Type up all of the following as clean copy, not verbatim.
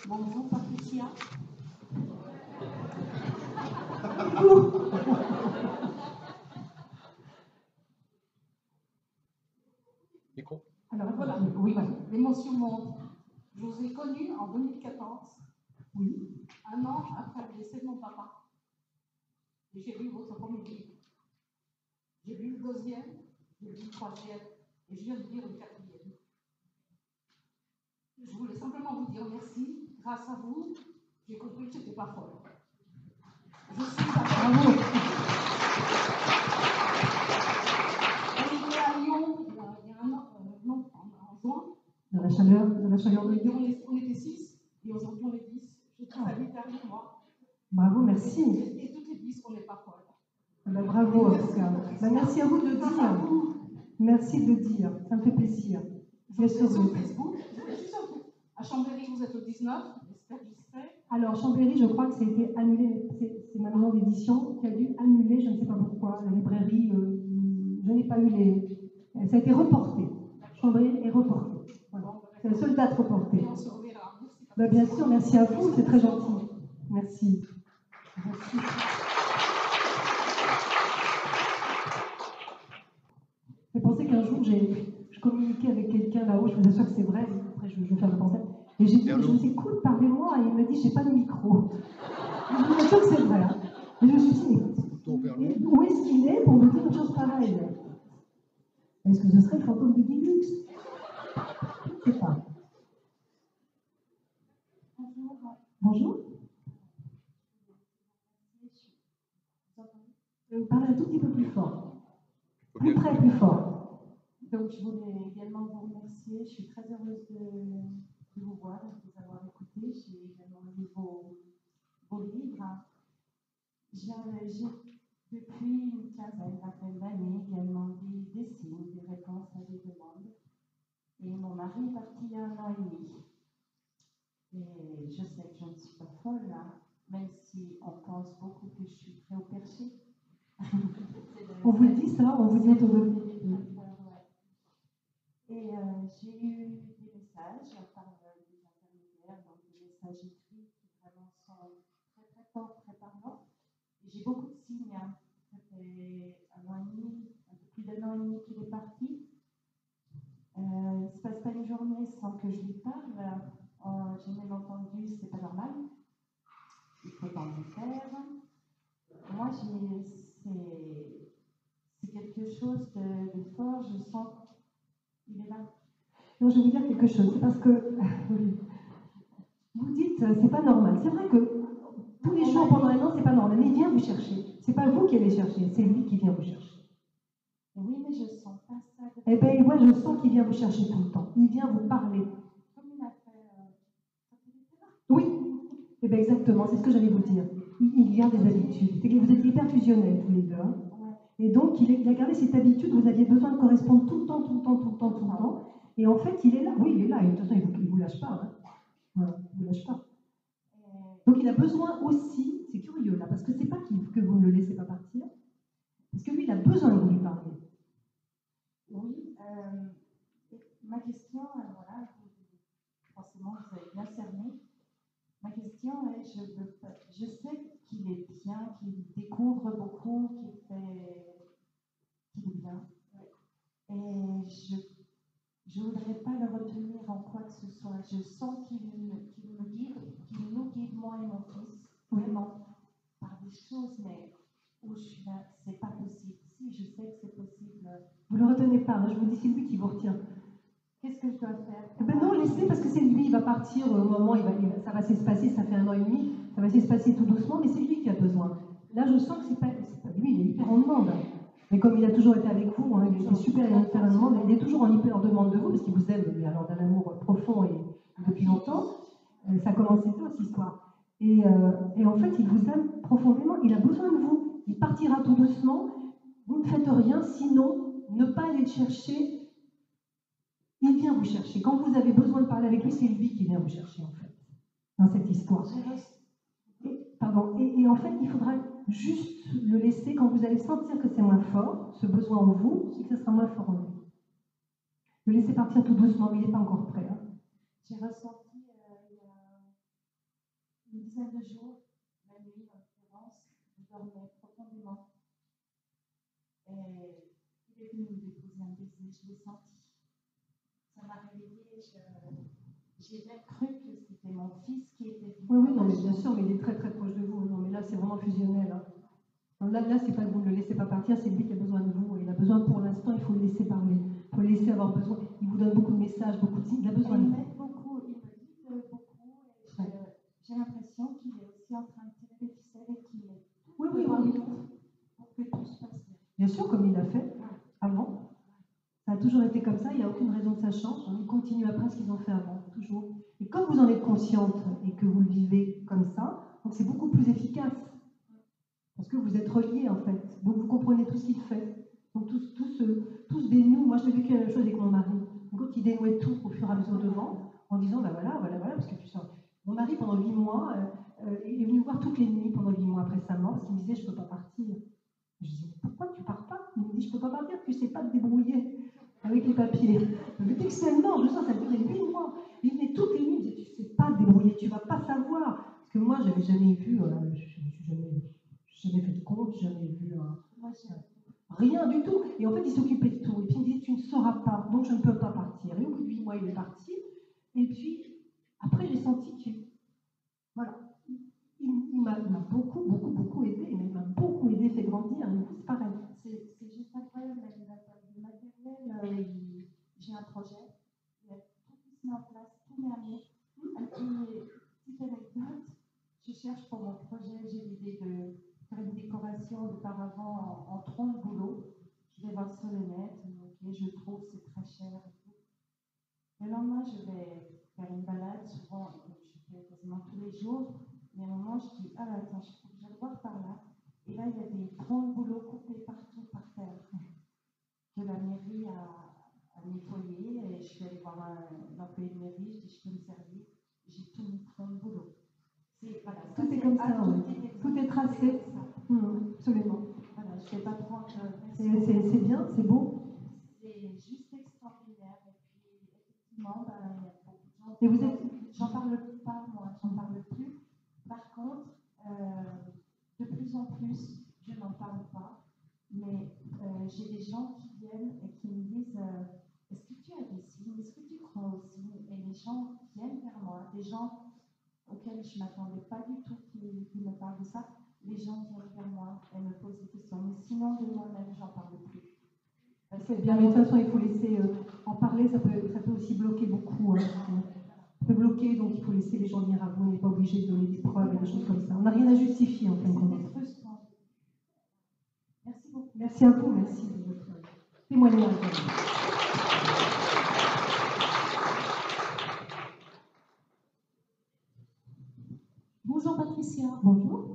Bonjour Patricia. Micro. Alors voilà, oui, voilà. L'émotion monte. Je vous ai connu en 2014, oui, un an après le décès de mon papa. Et j'ai lu votre premier livre. J'ai lu le deuxième, j'ai lu le troisième, et je viens de lire le quatrième. Je voulais simplement vous dire merci. Grâce à vous, j'ai compris que je n'étais pas folle. Je suis à Lyon. On était à Lyon il y a un an, non, en juin. Dans la chaleur de Lyon. On était 6 et aujourd'hui on est 10. Je trouve ça derrière moi. Bravo, merci. Et toutes les 10, on n'est pas folles. Ben, bravo, en tout cas. Ben, merci à vous de le dire. Merci de le dire. Ça me fait plaisir. Je suis sur Facebook. À Chambéry, vous êtes le 19. J'espère que j'y serai. Alors, Chambéry, je crois que ça a été annulé. C'est ma maison d'édition qui a dû annuler, je ne sais pas pourquoi. La librairie, je n'ai pas eu les. Ça a été reporté. Chambéry est reporté. Voilà. C'est la seule date reportée. Et on se reverra. Ben, bien sûr, merci à vous. C'est très gentil. Merci. Merci. J'ai pensé qu'un jour, je communiquais avec quelqu'un là-haut, je me assure que c'est vrai, après je vais faire le pensée. Et j'ai dit, je vous écoute, parlez-moi, et il me dit, j'ai pas de micro. Je me assure que c'est vrai. Hein. Et je me suis dit, mais où est-ce qu'il est pour me dire une chose pareille? Est-ce que ce serait le fantôme de Guy Lux? Je ne sais pas. Bonjour. Parlez un tout petit peu plus fort. Plus près, plus fort. Donc, je voulais également vous remercier. Je suis très heureuse de vous voir, de vous avoir écouté. J'ai également lu vos livres. J'ai, depuis une quinzaine, vingtaine d'années, également des signes, des réponses à des demandes. Et mon mari est parti il y a 1 an et demi. Et je sais que je ne suis pas folle, hein, même si on pense beaucoup que je suis très au perché. On vous le dit ça, on vous dit autour de vous. Et j'ai eu des messages par des intermédiaires, donc des messages écrits qui vraiment sont très très forts, très parlants. Et j'ai beaucoup de signes. Hein. Ça fait 1 an et demi, un peu plus d'1 an et demi qu'il est parti. Il ne se passe pas une journée sans que je lui parle. J'ai même entendu, c'est pas normal. Il faut en faire. Moi, c'est quelque chose de fort. Je sens qu'il est là. Non, je vais vous dire quelque chose. C'est parce que vous dites, c'est pas normal. C'est vrai que tous les jours pendant 1 an, c'est pas normal. Mais il vient vous chercher. C'est pas vous qui allez chercher, c'est lui qui vient vous chercher. Oui, mais je sens pas ça. Eh bien, moi, je sens qu'il vient vous chercher tout le temps. Il vient vous parler. Comme il a fait. Oui, eh bien, exactement, c'est ce que j'allais vous dire. Il garde des habitudes. C'est que vous êtes hyper fusionnels tous les deux. Hein. Et donc, il a gardé cette habitude. Vous aviez besoin de correspondre tout le temps, tout le temps, tout le temps, tout le temps. Et en fait, il est là. Oui, il est là. Et de toute façon, il ne vous lâche pas. Hein. Voilà, il ne vous lâche pas. Donc, il a besoin aussi, c'est curieux là, parce que c'est pas que vous ne le laissez pas partir, parce que lui, il a besoin de vous lui parler. Oui, ma question, voilà, forcément, vous avez bien cerné. Ma question est, je sais qu'il est bien, qu'il découvre beaucoup, qu'il est bien. Et je ne voudrais pas le retenir en quoi que ce soit. Je sens qu'il me guide, qu'il nous guide, moi et mon fils, vraiment, par des choses, mais où je suis là, c'est pas possible. Si, je sais que c'est possible. Vous ne le retenez pas, hein, je vous dis, c'est lui qui vous retient. Qu'est-ce que je dois faire? Eh ben non, laissez, parce que c'est lui, il va partir au moment, ça va s'espacer, ça fait 1 an et demi, ça va s'espacer tout doucement, mais c'est lui qui a besoin. Là, je sens que c'est pas lui, il est hyper en demande. Mais comme il a toujours été avec vous, hein, il est super hyper en demande, il est toujours en hyper demande de vous, parce qu'il vous aime, mais alors d'un amour profond et depuis longtemps. Ça a commencé tôt, cette histoire. Et en fait, il vous aime profondément, il a besoin de vous. Il partira tout doucement, vous ne faites rien, sinon, ne pas aller le chercher. Il vient vous chercher. Quand vous avez besoin de parler avec lui, c'est lui qui vient vous chercher, en fait, dans cette histoire. Et en fait, il faudra juste le laisser quand vous allez sentir que c'est moins fort, ce besoin en vous, c'est que ce sera moins fort en lui. Le laisser partir tout doucement, mais il n'est pas encore prêt. Hein. J'ai ressenti dizaine de jours, la nuit en l'occurrence, je dormais profondément. Et il est venu me déposer un baiser, je l'ai senti. Ça m'a réveillée, j'ai même cru que c'était mon fils qui était venu. Oui, oui, non, mais bien sûr, mais il est très très proche de vous. Non, mais là, c'est vraiment fusionnel. Hein. Non, là, c'est pas que vous ne le laissez pas partir, c'est lui qui a besoin de vous. Il a besoin, pour l'instant, il faut le laisser parler. Il faut le laisser avoir besoin. Il vous donne beaucoup de messages, beaucoup de signes. Il a besoin de Il vous. m'aide beaucoup, il me guide beaucoup. Et j'ai l'impression qu'il est aussi en train de tirer les ficelles et qu'il est Oui, oui, devant oui. nous pour que tout se passe bien. Bien sûr, comme il l'a fait avant. Ça a toujours été comme ça, il n'y a aucune raison que ça change. Ils continuent après ce qu'ils ont fait avant, toujours. Et comme vous en êtes consciente et que vous le vivez comme ça, donc c'est beaucoup plus efficace. Parce que vous êtes reliés en fait. Donc vous comprenez tout ce qu'il fait. Donc tous dénouent. Moi je l'ai vécu la même chose avec mon mari. Donc quand il dénouait tout au fur et à mesure devant, en disant bah voilà, parce que tu sens. Mon mari pendant 8 mois est venu me voir toutes les nuits pendant 8 mois après sa mort parce qu'il me disait je ne peux pas partir. Je disais mais pourquoi tu pars pas? Il me dit je ne peux pas partir, tu ne sais pas te débrouiller avec les papiers. Je me dis extrêmement, je sens ça durait 8 mois. Il venait toutes les nuits, il me disait tu ne sais pas te débrouiller, tu ne vas pas savoir. Parce que moi je n'avais jamais vu, je n'ai jamais fait de compte, jamais vu rien du tout. Et en fait, il s'occupait de tout. Et puis il me dit, tu ne sauras pas, donc je ne peux pas partir. Et au bout de 8 mois, il est parti. Et puis, après, j'ai senti que, voilà, il m'a beaucoup aidé. Il m'a beaucoup aidé, fait grandir. Et vous, c'est pareil. C'est juste incroyable, le matériel, j'ai un projet, il y a tout qui se met en place, tout met à mettre. Et puis, petite anecdote, je cherche pour mon projet, j'ai l'idée de faire une décoration de paravent en tronc de bouleau. Je vais voir sur le net, ok, je trouve c'est très cher et tout. Le lendemain, je vais faire une balade, souvent, je fais quasiment tous les jours. Mais à un moment, je dis, ah attends, je vais voir par là. Et là, il y a des troncs de bouleau coupés partout par terre que la mairie a nettoyé. Et je suis allée voir l'employé de mairie, je dis, je peux me servir. J'ai tout mis tronc de bouleau. Voilà, tout est comme ça, oui. Tout est tracé. Absolument. Voilà, je ne fais pas trop c'est bien, c'est beau. C'est juste extraordinaire. Et puis, effectivement, il y a beaucoup de gens. Et vous êtes... J'en parle pas, moi, j'en parle plus. Par contre, de plus en plus, je n'en parle pas. Mais j'ai des gens qui viennent et qui me disent est-ce que tu as des signes? Est-ce que tu crois aux signes? Et les gens viennent vers moi, des gens auxquels je ne m'attendais pas du tout qui me parlent de ça. Les gens viennent vers moi et me posent des questions. Mais sinon, de moi-même, j'en parle plus. C'est bien, mais de toute façon, il faut laisser en parler, ça peut aussi bloquer beaucoup. Ça peut bloquer, donc il faut laisser les gens venir à vous. On n'est pas obligé de donner des preuves et des choses comme ça. On n'a rien à justifier en fin de compte. C'est frustrant. Merci beaucoup. Merci à vous, merci de votre témoignage. Bonjour Patricia. Bonjour.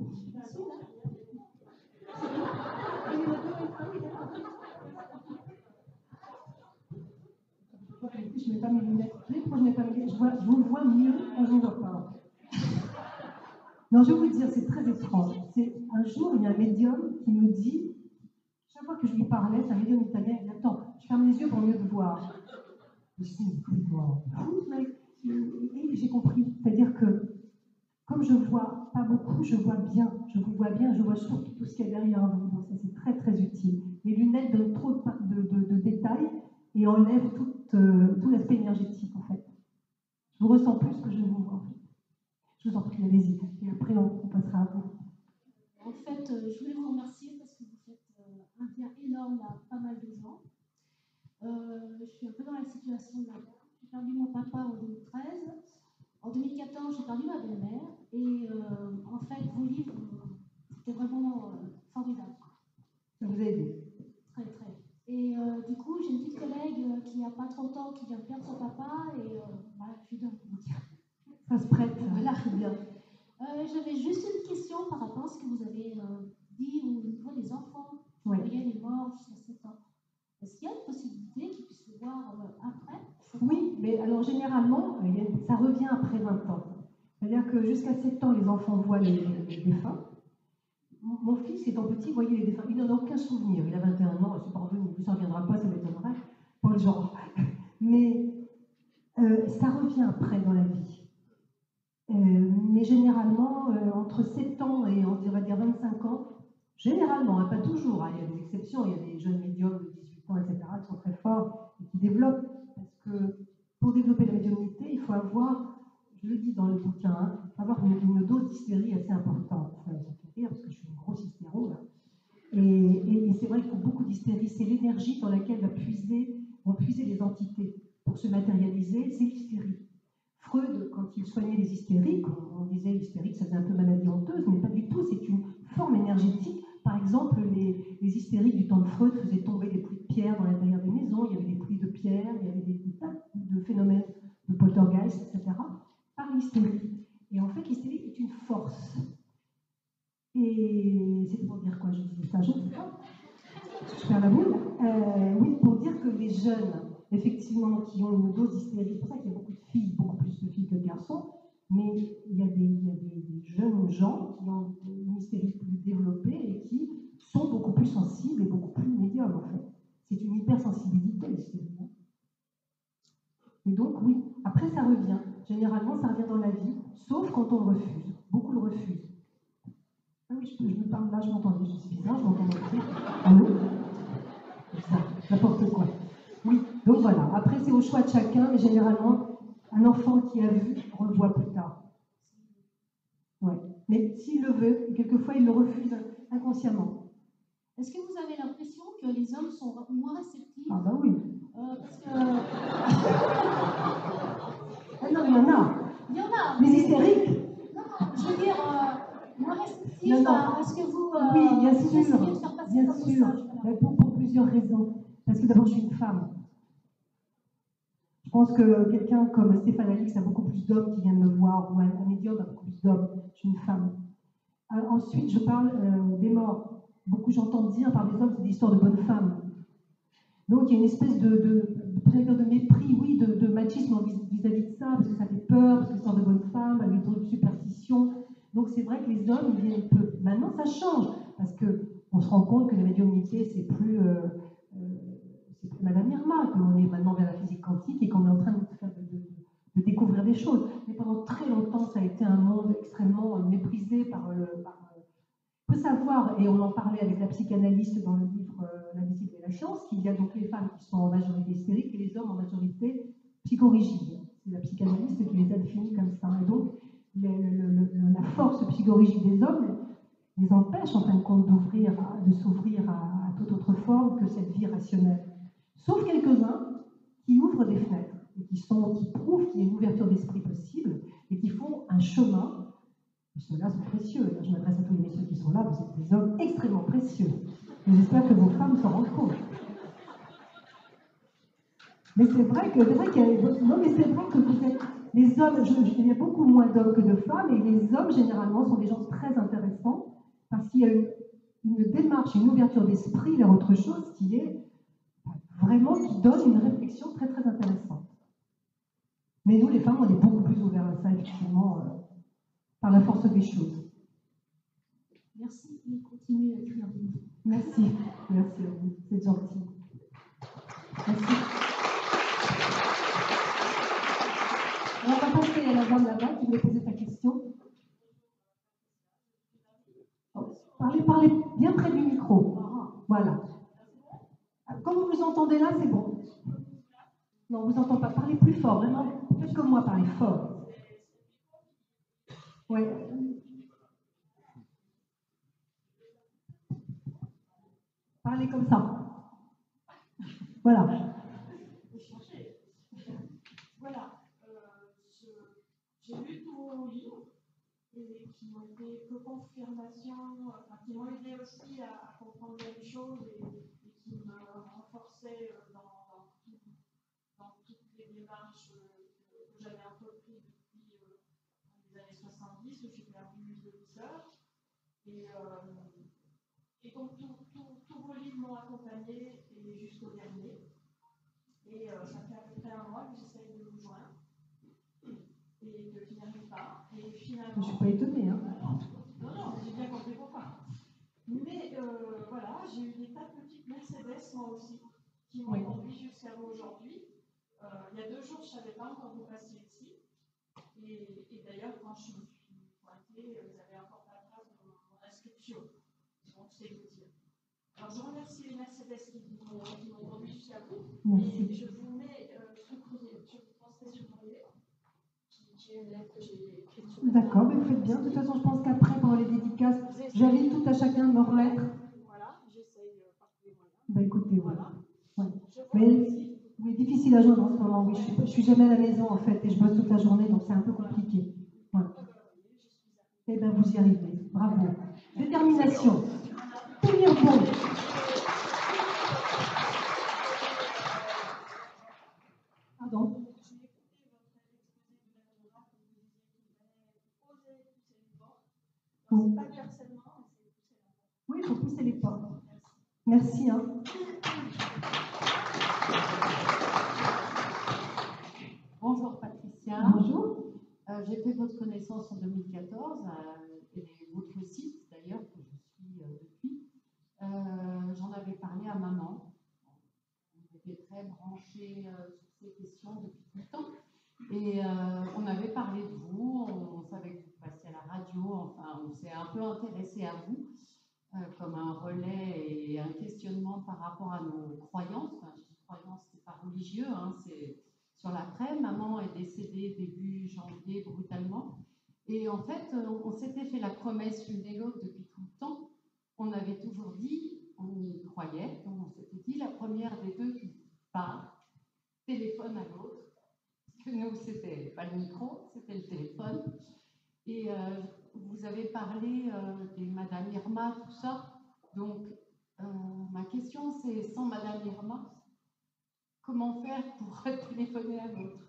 Je ne mets pas mes lunettes. Je mets pas mes lunettes. Je vous vois mieux quand je ne vois pas. Non, je vais vous dire, c'est très étrange. Un jour, il y a un médium qui me dit, chaque fois que je lui parlais, c'est un médium italien, il dit attends, je ferme les yeux pour mieux te voir. Je me suis dit, et j'ai compris. C'est-à-dire que, comme je vois pas beaucoup, je vois bien. Je vous vois bien, je vois surtout tout ce qu'il y a derrière vous. Donc ça, c'est très, très utile. Les lunettes donnent trop de détails et enlèvent tout l'aspect énergétique, en fait. Je vous ressens plus que je ne vous vois, en fait. Je vous en prie, allez-y. Et après, on passera à vous. En fait, je voulais vous remercier parce que vous faites un bien énorme il y a pas mal de gens. Je suis un peu dans la situation de la mère. J'ai perdu mon papa en 2013. En 2014, j'ai perdu ma belle-mère. Et en fait, vos livres, c'était vraiment formidable. Ça vous a aidé. Très, très. Et du coup, j'ai une petite collègue qui n'a pas trop de temps, qui vient de perdre son papa. Et voilà, je lui donne vous dire. Ça se prête, Voilà. C'est bien. J'avais juste une question par rapport à ce que vous avez dit au niveau des enfants qui voyaient les morts jusqu'à 7 ans. Est-ce qu'il y a une possibilité qu'ils puissent le voir après? Oui, mais alors généralement, ça revient après 20 ans. C'est-à-dire que jusqu'à 7 ans, les enfants voient les défunts. Mon fils, étant petit, voyait les défunts. Il n'en a aucun souvenir. Il a 21 ans, c'est pas revenu. Ça ne reviendra pas, ça m'étonnerait. Pas le genre. Mais ça revient après dans la vie. Mais généralement, entre 7 ans et on va dire 25 ans, généralement, hein, pas toujours, hein, il y a des exceptions, il y a des jeunes médiums de 18 ans, etc., qui sont très forts et qui développent, parce que pour développer la médiumnité, il faut avoir, je le dis dans le bouquin, hein, il faut avoir une dose d'hystérie assez importante. Ça fait rire, parce que je suis une grosse hystéro, là. Et c'est vrai qu'il faut beaucoup d'hystérie, c'est l'énergie dans laquelle vont puiser les entités pour se matérialiser, c'est l'hystérie. Freud, quand il soignait les hystériques, on disait hystérique, ça faisait un peu maladie honteuse, mais pas du tout, c'est une forme énergétique. Par exemple, les hystériques du temps de Freud faisaient tomber des pluies de pierre dans l'intérieur des maisons, il y avait des pluies de pierre, il y avait des tas de phénomènes de poltergeist, etc., par l'hystérie. Et en fait, l'hystérie est une force. Et c'est pour dire quoi, je dis ça, je ne sais pas. Je perds la boule. Oui, pour dire que les jeunes, effectivement, qui ont une dose d'hystérie, c'est pour ça qu'il y a beaucoup de filles, beaucoup plus de filles que de garçons, mais il y a des jeunes gens qui ont une hystérie plus développée et qui sont beaucoup plus sensibles et beaucoup plus médiums, en fait. C'est une hypersensibilité, l'hystérie. Et donc, oui, après, ça revient. Généralement, ça revient dans la vie, sauf quand on le refuse. Beaucoup le refusent. Ah oui, je me parle là, je m'entendais, je suis bizarre, je m'entends aussi. Allô? Ça, n'importe quoi. Oui, donc voilà. Après, c'est au choix de chacun, mais généralement, un enfant qui a vu revoit plus tard. Ouais. Mais s'il le veut, quelquefois, il le refuse inconsciemment. Est-ce que vous avez l'impression que les hommes sont moins réceptifs? Ah bah oui. Parce que... Ah non, il y en a. Il y en a. Les hystériques. Non, je veux dire, moins réceptifs Non, non. à ce que vous... Oui, bien vous sûr. essayez de faire passer Bien comme sûr. message. Voilà. Pour plusieurs raisons. Parce que d'abord, je suis une femme. Je pense que quelqu'un comme Stéphane Alix a beaucoup plus d'hommes qui viennent me voir, ou un médium a beaucoup plus d'hommes. Je suis une femme. Ensuite, je parle des morts. Beaucoup j'entends dire par des hommes, c'est des histoires de bonnes femmes. Donc il y a une espèce de mépris, oui, de machisme vis-à-vis de ça, parce que ça fait peur, parce que c'est une sorte de bonne femme, avec trop de superstition. Donc c'est vrai que les hommes, ils viennent peu. Maintenant, ça change, parce qu'on se rend compte que la médiumnité, c'est plus Madame Irma, qu'on est maintenant vers la physique quantique et qu'on est en train de découvrir des choses. Mais pendant très longtemps, ça a été un monde extrêmement méprisé par il faut savoir, et on en parlait avec la psychanalyste dans le livre L'invisible et la science, qu'il y a donc les femmes qui sont en majorité hystériques et les hommes en majorité psychorigides. C'est la psychanalyste qui les a définis comme ça. Et donc, la force psychorigide des hommes les empêche en fin de compte de s'ouvrir à toute autre forme que cette vie rationnelle. Sauf quelques-uns qui ouvrent des fenêtres et qui prouvent qu'il y a une ouverture d'esprit possible et qui font un chemin. Et ceux-là sont précieux. Là, je m'adresse à tous les messieurs qui sont là, vous êtes des hommes extrêmement précieux. Et j'espère que vos femmes s'en rendent compte. Mais c'est vrai que vous êtes les hommes. Il y a beaucoup moins d'hommes que de femmes, et les hommes généralement sont des gens très intéressants parce qu'il y a une démarche, une ouverture d'esprit vers autre chose qui est vraiment qui donne une réflexion très très intéressante. Mais nous, les femmes, on est beaucoup plus ouverts à ça, effectivement. Par la force des choses. Merci et continuez à écrire des livres. Merci, merci à vous, c'est gentil. Merci. Alors, on va passer à la dame là-bas qui voulait poser sa question. Parlez bien près du micro. Voilà. Quand vous vous entendez là, c'est bon. Non, on ne vous entend pas. Parlez plus fort, vraiment. Faites comme moi, parlez fort. Ouais. Parlez comme ça. Voilà. Voilà. J'ai lu tous vos livres et qui m'ont été que confirmation, qui m'ont aidé aussi à comprendre les choses et qui me renforçaient dans toutes les démarches que j'avais entreprises depuis les années 70, où j'ai perdu une demi-sœur. Et donc, tous vos livres m'ont accompagné jusqu'au dernier. Et ça fait à peu près un mois que j'essaye de vous joindre et que je n'y arrive pas. Et finalement. Je ne suis pas étonnée. Hein. Non, j'ai bien compris pourquoi. Mais voilà, j'ai eu des tas de petites Mercedes, moi aussi, qui m'ont conduit jusqu'à vous aujourd'hui. Il y a 2 jours, je ne savais pas encore vous passiez ici. Et d'ailleurs, quand je me suis pointée, vous avez un porte-à-trace de mon inscription. Donc, c'est vous dire. Alors, je remercie les Mercedes qui m'ont conduit jusqu'à vous. Merci. Et je vous mets sous courrier. Je vous transmets sur courrier. J'ai une lettre que j'ai écrite sur la D'accord, mais vous faites bien. De toute façon, je pense qu'après, pendant les dédicaces, j'invite tout à chacun de me remettre. Voilà, j'essaye par tous les moyens. Ben écoutez, oui. Voilà. Ouais. Je vous Mais remercie. oui, difficile à joindre en ce moment. Oui, je suis jamais à la maison en fait et je bosse toute la journée, donc c'est un peu compliqué. Voilà. Eh bien, vous y arrivez. Bravo. Détermination. Tenir bon. Pardon. C'est pas du harcèlement, mais c'est pousser la porte. Oui, il faut pousser les portes. Merci. Hein. Bonjour Patricia. Bonjour. J'ai fait votre connaissance en 2014 et votre site d'ailleurs que je suis depuis. J'en avais parlé à maman. On était très branchés sur ces questions depuis tout le temps. Et on avait parlé de vous, on savait que vous passiez à la radio, enfin on s'est un peu intéressé à vous comme un relais et un questionnement par rapport à nos croyances. Enfin, je dis croyances, c'est pas religieux, hein, c'est sur l'après. Maman est décédée début janvier brutalement. Et en fait, on s'était fait la promesse l'une et l'autre depuis tout le temps. On avait toujours dit, on y croyait, donc on s'était dit, la première des deux qui part, téléphone à l'autre. Parce que nous, c'était pas le micro, c'était le téléphone. Et vous avez parlé des Madame Irma, tout ça. Donc, ma question, c'est, sans Madame Irma, comment faire pour téléphoner à l'autre?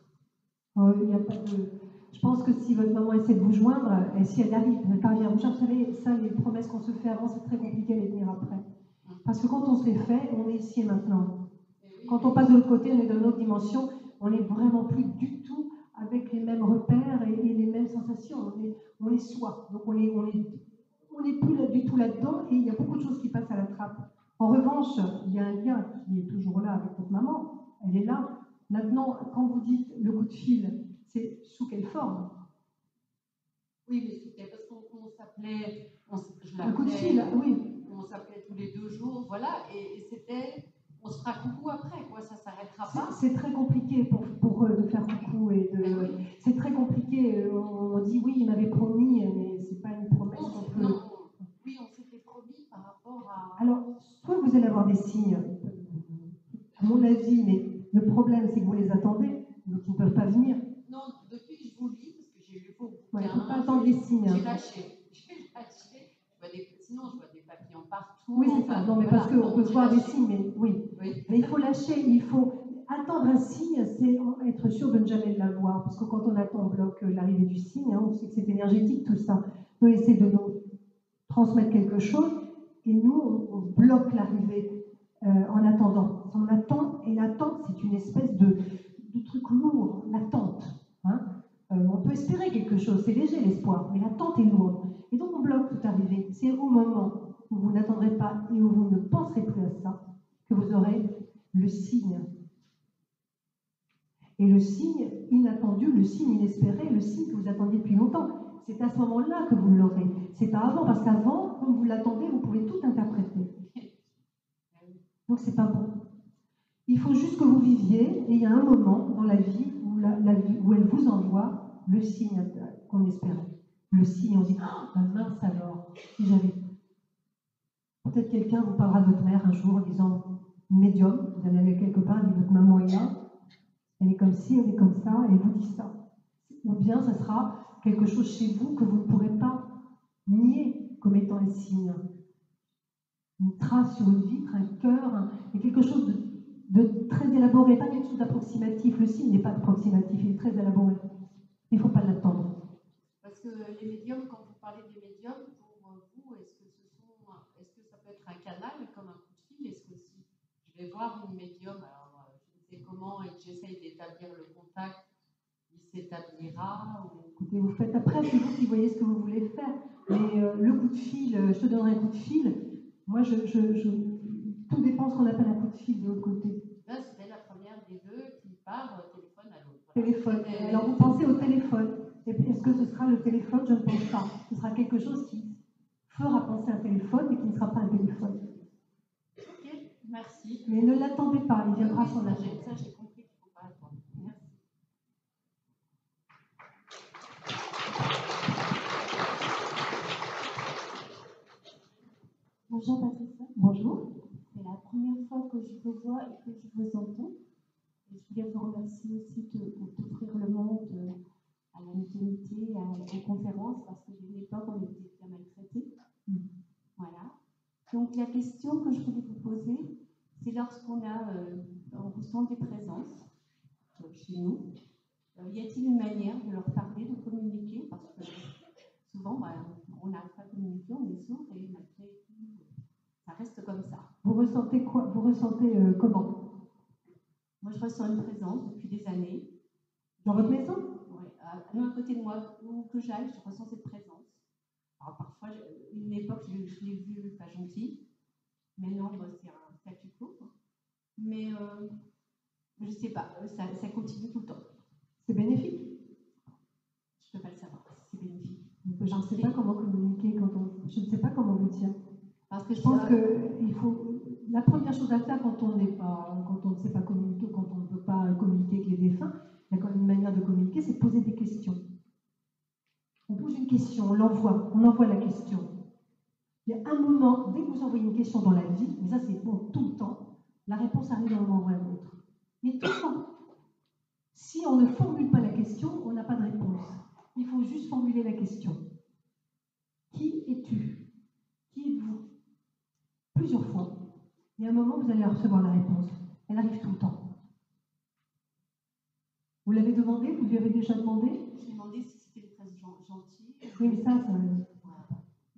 Il n'y a pas de... Je pense que si votre maman essaie de vous joindre, et si elle arrive, elle parvient à vous joindre, vous savez, ça, les promesses qu'on se fait avant, c'est très compliqué à les tenir après. Parce que quand on se les fait, on est ici et maintenant. Quand on passe de l'autre côté, on est dans une autre dimension, on n'est vraiment plus du tout avec les mêmes repères et les mêmes sensations. On est soi. Donc on n'est plus du tout là-dedans et il y a beaucoup de choses qui passent à la trappe. En revanche, il y a un lien qui est toujours là avec votre maman. Elle est là. Maintenant, quand vous dites le coup de fil, c'est sous quelle forme? Oui, mais c'était parce qu'on s'appelait, Un coup de fil, oui. On s'appelait tous les 2 jours, voilà, et c'était, on se fera coucou après, quoi, ça s'arrêtera pas. C'est très compliqué pour eux de faire coucou et de. Oui. C'est très compliqué. On dit oui, il m'avait promis, mais c'est pas une promesse qu'on peut. Non, oui, on s'était promis par rapport à. Alors, soit vous allez avoir des signes, à mon avis, mais le problème c'est que vous les attendez, donc ils ne peuvent pas venir. Non, depuis que je vous lis, parce que j'ai lu vos bouquins. Ouais, il ne faut pas attendre les signes. J'ai lâché. Sinon, je vois des papillons partout. Oui, c'est ça. Non, mais voilà, parce qu'on peut voir des signes, mais oui. Oui. Mais il faut lâcher, il faut attendre un signe, c'est être sûr de ne jamais l'avoir. Parce que quand on attend, on bloque l'arrivée du signe. Hein, on sait que c'est énergétique tout ça. On peut essayer de nous transmettre quelque chose et nous, on bloque l'arrivée en attendant. On attend, et l'attente, c'est une espèce de truc lourd, l'attente. Hein. On peut espérer quelque chose, c'est léger l'espoir, mais l'attente est lourde. Et donc on bloque toute arrivée. C'est au moment où vous n'attendrez pas et où vous ne penserez plus à ça que vous aurez le signe. Et le signe inattendu, le signe inespéré, le signe que vous attendiez depuis longtemps, c'est à ce moment-là que vous l'aurez. C'est pas avant, parce qu'avant, quand vous l'attendez, vous pouvez tout interpréter. Donc c'est pas bon. Il faut juste que vous viviez, et il y a un moment dans la vie où elle vous envoie le signe qu'on espérait. Le signe, on dit, oh, mince alors, si j'avais... Peut-être quelqu'un vous parlera de votre mère un jour en disant, médium, vous allez aller quelque part, dit votre maman est là, elle est comme ci, elle est comme ça, et elle vous dit ça. Ou bien ça sera quelque chose chez vous que vous ne pourrez pas nier comme étant un signe. Une trace sur une vitre, un cœur, et quelque chose de très élaboré, pas quelque chose d'approximatif. Le signe n'est pas approximatif, il est très élaboré. Il ne faut pas l'attendre. Parce que les médiums, quand vous parlez des médiums, pour vous, est-ce que ça peut être un canal comme un coup de fil? Est-ce que si je vais voir une médium, alors je ne sais comment, et que j'essaye d'établir le contact, il s'établira ou... Écoutez, vous faites après, c'est vous qui voyez ce que vous voulez faire. Mais le coup de fil, je te donnerai un coup de fil. Moi, tout dépend de ce qu'on appelle un coup de fil de l'autre côté. Là, c'était la première des deux qui part téléphone à l'autre. Téléphone. Alors, vous pensez au téléphone. Est-ce que ce sera le téléphone? Je ne pense pas. Ce sera quelque chose qui fera penser à un téléphone, mais qui ne sera pas un téléphone. Ok, merci. Mais ne l'attendez pas, il viendra sans Ça, attendre. j'ai compris qu'il ne faut pas attendre. Merci. Bonjour Patricia. Bonjour. C'est la première fois que je vous vois et que je vous entends. Et je voulais vous remercier aussi d'offrir le monde à la maternité, aux conférences, parce qu'à une époque, on était bien maltraités. Voilà. Donc la question que je voulais vous poser, c'est lorsqu'on on ressent des présences chez nous, y a-t-il une manière de leur parler, de communiquer? Parce que souvent, on n'arrive pas à communiquer, on est sourd et malgré tout, ça reste comme ça. Vous ressentez quoi? Vous ressentez comment? Moi, je ressens une présence depuis des années. Dans votre maison? Oui, à côté de moi, où que j'aille, je ressens cette présence. Alors, parfois, une époque, je l'ai vue pas gentille. Maintenant, c'est un statu quo. Quoi. Mais je ne sais pas, ça continue tout le temps. C'est bénéfique? Je ne peux pas le savoir si c'est bénéfique. Je ne sais pas comment communiquer je ne sais pas comment vous dire. Parce que Je pense que la première chose à faire quand on ne sait pas communiquer, quand on ne peut pas communiquer avec les défunts, il y a quand même une manière de communiquer, c'est de poser des questions. On pose une question, on envoie la question. Il y a un moment, dès que vous envoyez une question dans la vie, mais ça c'est bon tout le temps, la réponse arrive d'un moment ou à un autre. Mais tout le temps. Si on ne formule pas la question, on n'a pas de réponse. Il faut juste formuler la question. Qui es-tu? Qui êtes-vous? Plusieurs fois. Il y a un moment, vous allez recevoir la réponse. Elle arrive tout le temps. Vous l'avez demandé? Vous lui avez déjà demandé? je lui ai demandé si c'était une très gentille. Oui, mais ça...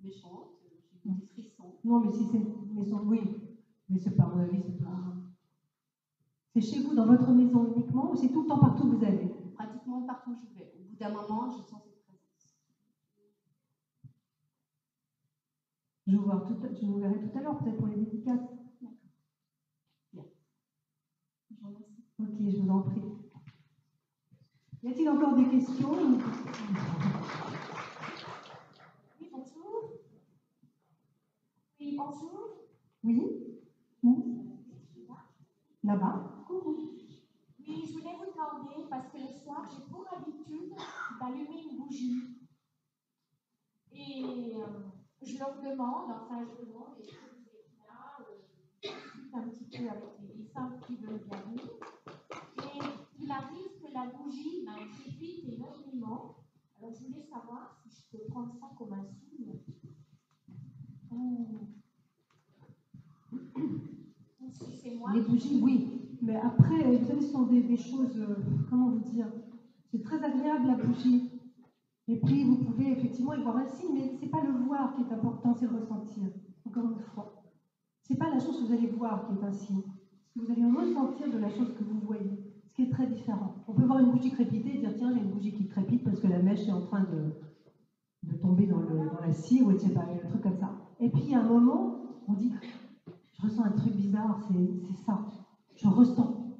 Méchante, j'ai eu des frissons. Non, mais si c'est... Oui, mais c'est pas, à mon avis, c'est pas... C'est chez vous, dans votre maison uniquement, ou c'est tout le temps partout où vous allez? Pratiquement partout où je vais. Au bout d'un moment, je sens cette présence. Je vous verrai tout à l'heure, peut-être pour les dédicaces. D'accord. Bien. Je vous remercie. Ok, je vous en prie. Y a-t-il encore des questions? Oui, bonjour. Oui, bonjour. Oui? Où? Là-bas? Oui, je voulais vous demander, parce que le soir, j'ai pour habitude d'allumer une bougie. Et je leur demande, et je vous êtes là, je discute un petit peu avec les femmes qui veulent bien venir. Et il arrive que la bougie crépite énormément. Alors, je voulais savoir si je peux prendre ça comme un signe. Ou si c'est moi. Les bougies, oui. Mais après, vous savez, ce sont des choses, comment vous dire, c'est très agréable la bougie. Et puis, vous pouvez effectivement y voir un signe, mais ce n'est pas le voir qui est important, c'est le ressentir. Encore une fois. Ce n'est pas la chose que vous allez voir qui est un signe. Ce que vous allez ressentir de la chose que vous voyez, ce qui est très différent. On peut voir une bougie crépiter et dire, tiens, j'ai une bougie qui crépite parce que la mèche est en train de tomber dans la scie, ou etc., un truc comme ça. Et puis, il y a un moment, on dit, je ressens un truc bizarre, c'est ça. Je ressens.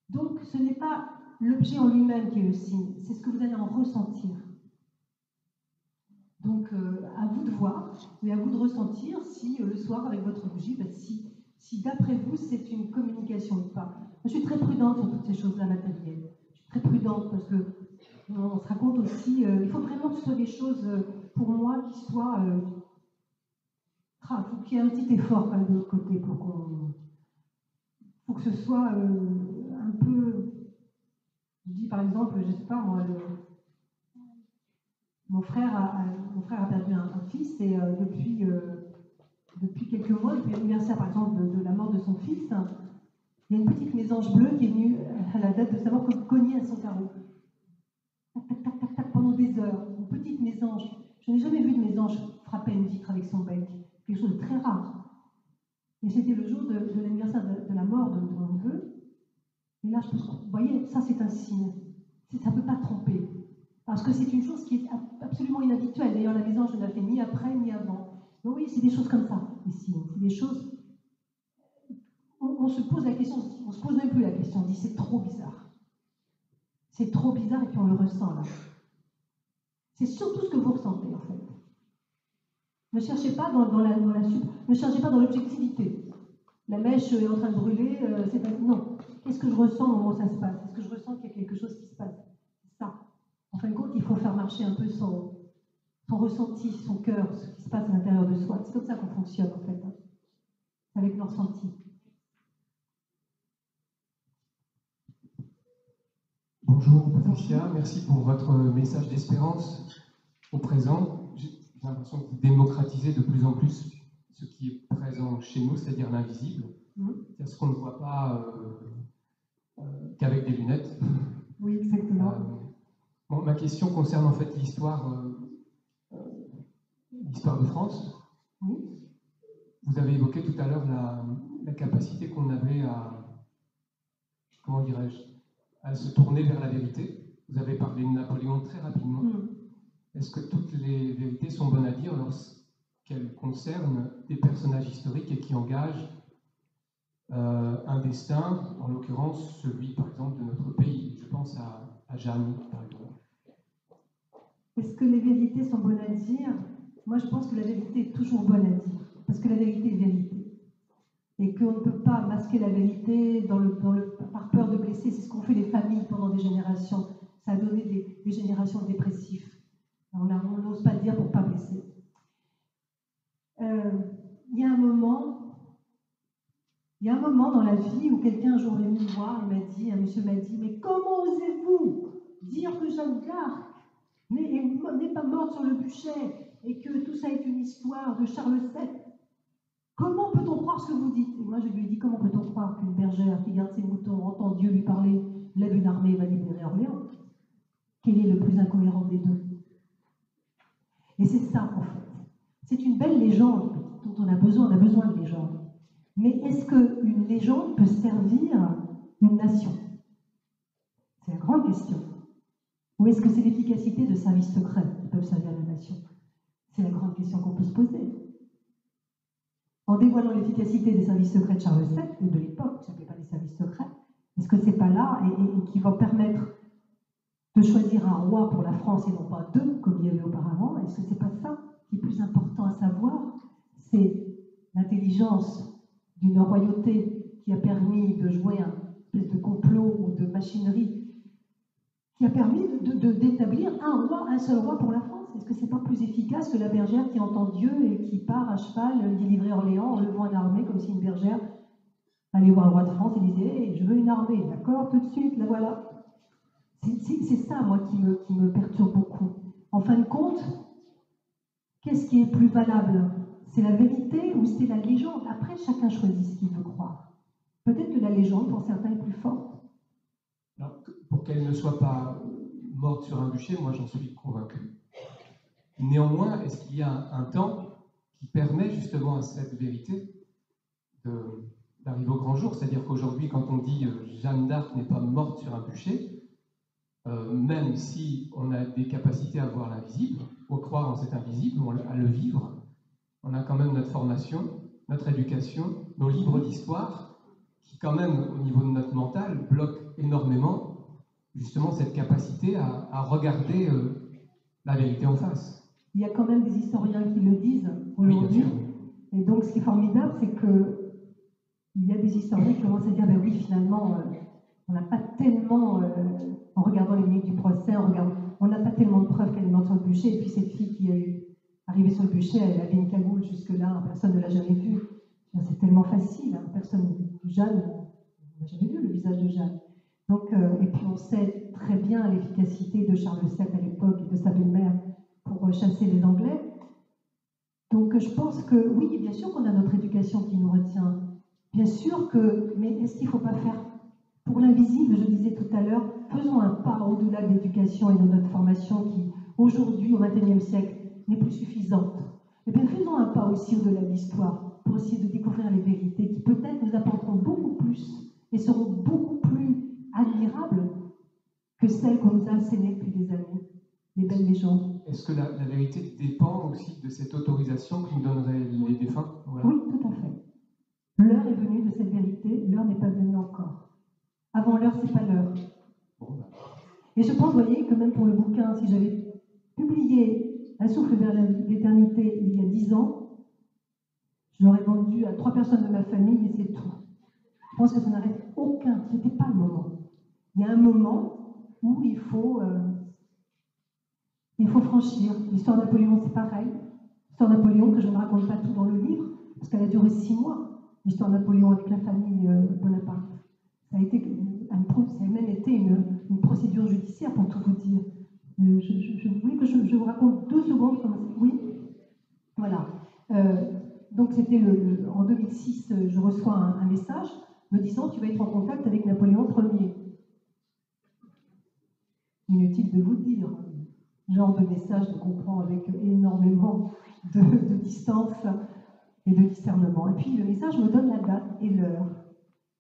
Donc, ce n'est pas l'objet en lui-même qui est le signe, c'est ce que vous allez en ressentir. Donc, à vous de voir, et à vous de ressentir si le soir, avec votre bougie, si d'après vous, c'est une communication ou pas. Moi, je suis très prudente sur toutes ces choses-là matérielles. Je suis très prudente parce que on se raconte aussi, il faut vraiment que ce soit des choses, pour moi, qui soient... il faut qu'il y ait un petit effort quand même de l'autre côté pour que ce soit un peu... Je dis par exemple, je ne sais pas moi, mon frère a perdu un fils et depuis quelques mois, depuis l'anniversaire par exemple de la mort de son fils, il y a une petite mésange bleue qui est venue à la date de sa mort cogner à son carreau. Tac, tac, tac, tac, tac, pendant des heures. Une petite mésange. Je n'ai jamais vu de mésange frapper une vitre avec son bec. Quelque chose de très rare. Et c'était le jour de l'anniversaire de la mort de mon neveu. Et là, vous voyez, ça c'est un signe. Ça ne peut pas tromper. Parce que c'est une chose qui est absolument inhabituelle. D'ailleurs, la mésange ne l'a fait ni après ni avant. Donc oui, c'est des choses comme ça, ici. C'est des choses... On se pose la question, on ne se pose même plus la question, on dit c'est trop bizarre. C'est trop bizarre et puis on le ressent là. C'est surtout ce que vous ressentez, en fait. Ne cherchez pas ne cherchez pas dans l'objectivité. La mèche est en train de brûler, c'est pas... Non. Qu'est-ce que je ressens au moment où ça se passe? Est-ce que je ressens qu'il y a quelque chose qui se passe? C'est ça. En fin de compte, il faut faire marcher un peu son ressenti, son cœur, ce qui se passe à l'intérieur de soi. C'est comme ça qu'on fonctionne, en fait. Avec le ressenti. Bonjour Patricia, merci pour votre message d'espérance au présent. J'ai l'impression que vous démocratisez de plus en plus ce qui est présent chez nous, c'est-à-dire l'invisible, c'est-à-dire ce qu'on ne voit pas qu'avec des lunettes. Oui, exactement. Bon, ma question concerne en fait l'histoire de France. Oui. Vous avez évoqué tout à l'heure la capacité qu'on avait à, comment dirais-je, à se tourner vers la vérité. Vous avez parlé de Napoléon très rapidement. Est-ce que toutes les vérités sont bonnes à dire lorsqu'elles concernent des personnages historiques et qui engagent un destin, en l'occurrence celui par exemple de notre pays? Je pense à Jeanne, par exemple. Est-ce que les vérités sont bonnes à dire? Moi, je pense que la vérité est toujours bonne à dire, parce que la vérité est vérité. Et qu'on ne peut pas masquer la vérité par peur de blesser. C'est ce qu'ont fait les familles pendant des générations. Ça a donné des générations de dépressifs. On n'ose pas le dire pour ne pas blesser. Il y a un moment dans la vie où quelqu'un un jour est venu me voir et un monsieur m'a dit, mais comment osez-vous dire que Jeanne d'Arc n'est pas morte sur le bûcher et que tout ça est une histoire de Charles VII? Comment peut-on croire ce que vous dites? Et moi, je lui ai dit, comment peut-on croire qu'une bergère qui garde ses moutons entend Dieu lui parler, lève une armée et va libérer Orléans? Quel est le plus incohérent des deux? Et c'est ça, en fait. C'est une belle légende dont on a besoin de légendes. Mais est-ce qu'une légende peut servir une nation? C'est la grande question. Ou est-ce que c'est l'efficacité de services secrets qui peuvent servir la nation? C'est la grande question qu'on peut se poser. En dévoilant l'efficacité des services secrets de Charles VII, ou de l'époque, qui ne s'appelait pas les services secrets, est-ce que c'est pas là et qui va permettre de choisir un roi pour la France et non pas deux, comme il y avait auparavant? Est-ce que c'est pas ça qui est plus important à savoir? C'est l'intelligence d'une royauté qui a permis de jouer un espèce de complot ou de machinerie qui a permis d'établir un seul roi pour la France. Est-ce que c'est pas plus efficace que la bergère qui entend Dieu et qui part à cheval délivrer Orléans en levant une armée, comme si une bergère allait voir le roi de France et disait hey, je veux une armée, d'accord, tout de suite, la voilà. C'est ça, moi, qui me perturbe beaucoup. En fin de compte, qu'est-ce qui est plus valable? C'est la vérité ou c'est la légende? Après, chacun choisit ce qu'il veut croire. Peut-être que la légende, pour certains, est plus forte. Alors, pour qu'elle ne soit pas morte sur un bûcher, moi j'en suis convaincu. Néanmoins, est-ce qu'il y a un temps qui permet justement à cette vérité d'arriver au grand jour? C'est-à-dire qu'aujourd'hui, quand on dit Jeanne d'Arc n'est pas morte sur un bûcher, même si on a des capacités à voir l'invisible, à croire en cet invisible, à le vivre, on a quand même notre formation, notre éducation, nos livres d'histoire, qui quand même, au niveau de notre mental, bloquent énormément justement cette capacité à regarder la vérité en face. Il y a quand même des historiens qui le disent aujourd'hui. Oui, et donc, ce qui est formidable, c'est qu'il y a des historiens qui commencent à dire ben oui, finalement, on n'a pas tellement, en regardant les minutes du procès, on n'a pas tellement de preuves qu'elle est morte sur le bûcher. Et puis, cette fille qui est arrivée sur le bûcher, elle avait une cagoule jusque-là, personne ne l'a jamais vue. C'est tellement facile, hein, personne, Jeanne, on n'a jamais vu le visage de Jeanne. Donc, et puis, on sait très bien l'efficacité de Charles VII à l'époque et de sa belle-mère pour chasser les Anglais. Donc je pense que oui, bien sûr qu'on a notre éducation qui nous retient. Bien sûr que, mais est-ce qu'il ne faut pas faire pour l'invisible? Je disais tout à l'heure, faisons un pas au-delà de l'éducation et de notre formation qui, aujourd'hui, au XXIe siècle, n'est plus suffisante. Et bien faisons un pas aussi au-delà de l'histoire pour essayer de découvrir les vérités qui peut-être nous apporteront beaucoup plus et seront beaucoup plus admirables que celles qu'on nous a assénées depuis des années. Les belles légendes. Est-ce que la vérité dépend aussi de cette autorisation que nous donneraient les défunts? Voilà. Oui, tout à fait. L'heure est venue de cette vérité, l'heure n'est pas venue encore. Avant l'heure, c'est pas l'heure. Bon, Et je pense, vous voyez, que même pour le bouquin, si j'avais publié Un souffle vers l'éternité il y a 10 ans, je l'aurais vendu à 3 personnes de ma famille et c'est tout. Je pense que ça n'arrête aucun, ce n'était pas le moment. Il y a un moment où il faut franchir. L'histoire de Napoléon, c'est pareil. L'histoire de Napoléon, que je ne raconte pas tout dans le livre, parce qu'elle a duré 6 mois. L'histoire de Napoléon avec la famille Bonaparte. Ça a même été une procédure judiciaire, pour tout vous dire. Je voulais que je vous raconte 2 secondes comment ça. Oui, voilà. Donc c'était en 2006, je reçois un message me disant tu vas être en contact avec Napoléon Ier. Inutile de vous dire, genre de message qu'on prend avec énormément de distance et de discernement. Et puis le message me donne la date et l'heure.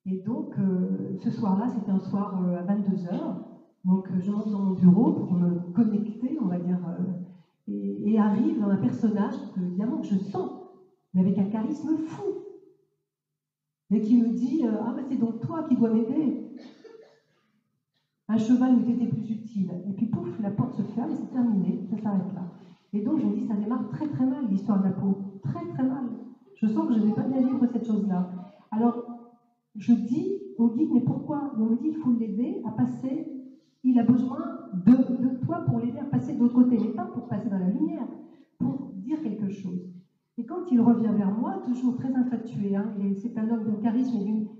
Et donc ce soir-là, c'était un soir à 22h. Donc je monte dans mon bureau pour me connecter, on va dire, et arrive un personnage que, évidemment, que je sens, mais avec un charisme fou, et qui me dit ah ben c'est donc toi qui dois m'aider. Un cheval m'eût été plus utile. Et puis pouf, la porte se ferme et c'est terminé, ça s'arrête là. Et donc je me dis ça démarre très très mal l'histoire de la peau, très très mal. Je sens que je ne vais pas bien vivre cette chose-là. Alors je dis au guide mais pourquoi? On me dit il faut l'aider à passer. Il a besoin de toi pour l'aider à passer de l'autre côté, mais pas pour passer dans la lumière, pour dire quelque chose. Et quand il revient vers moi, toujours très infatué, hein, c'est un homme de charisme,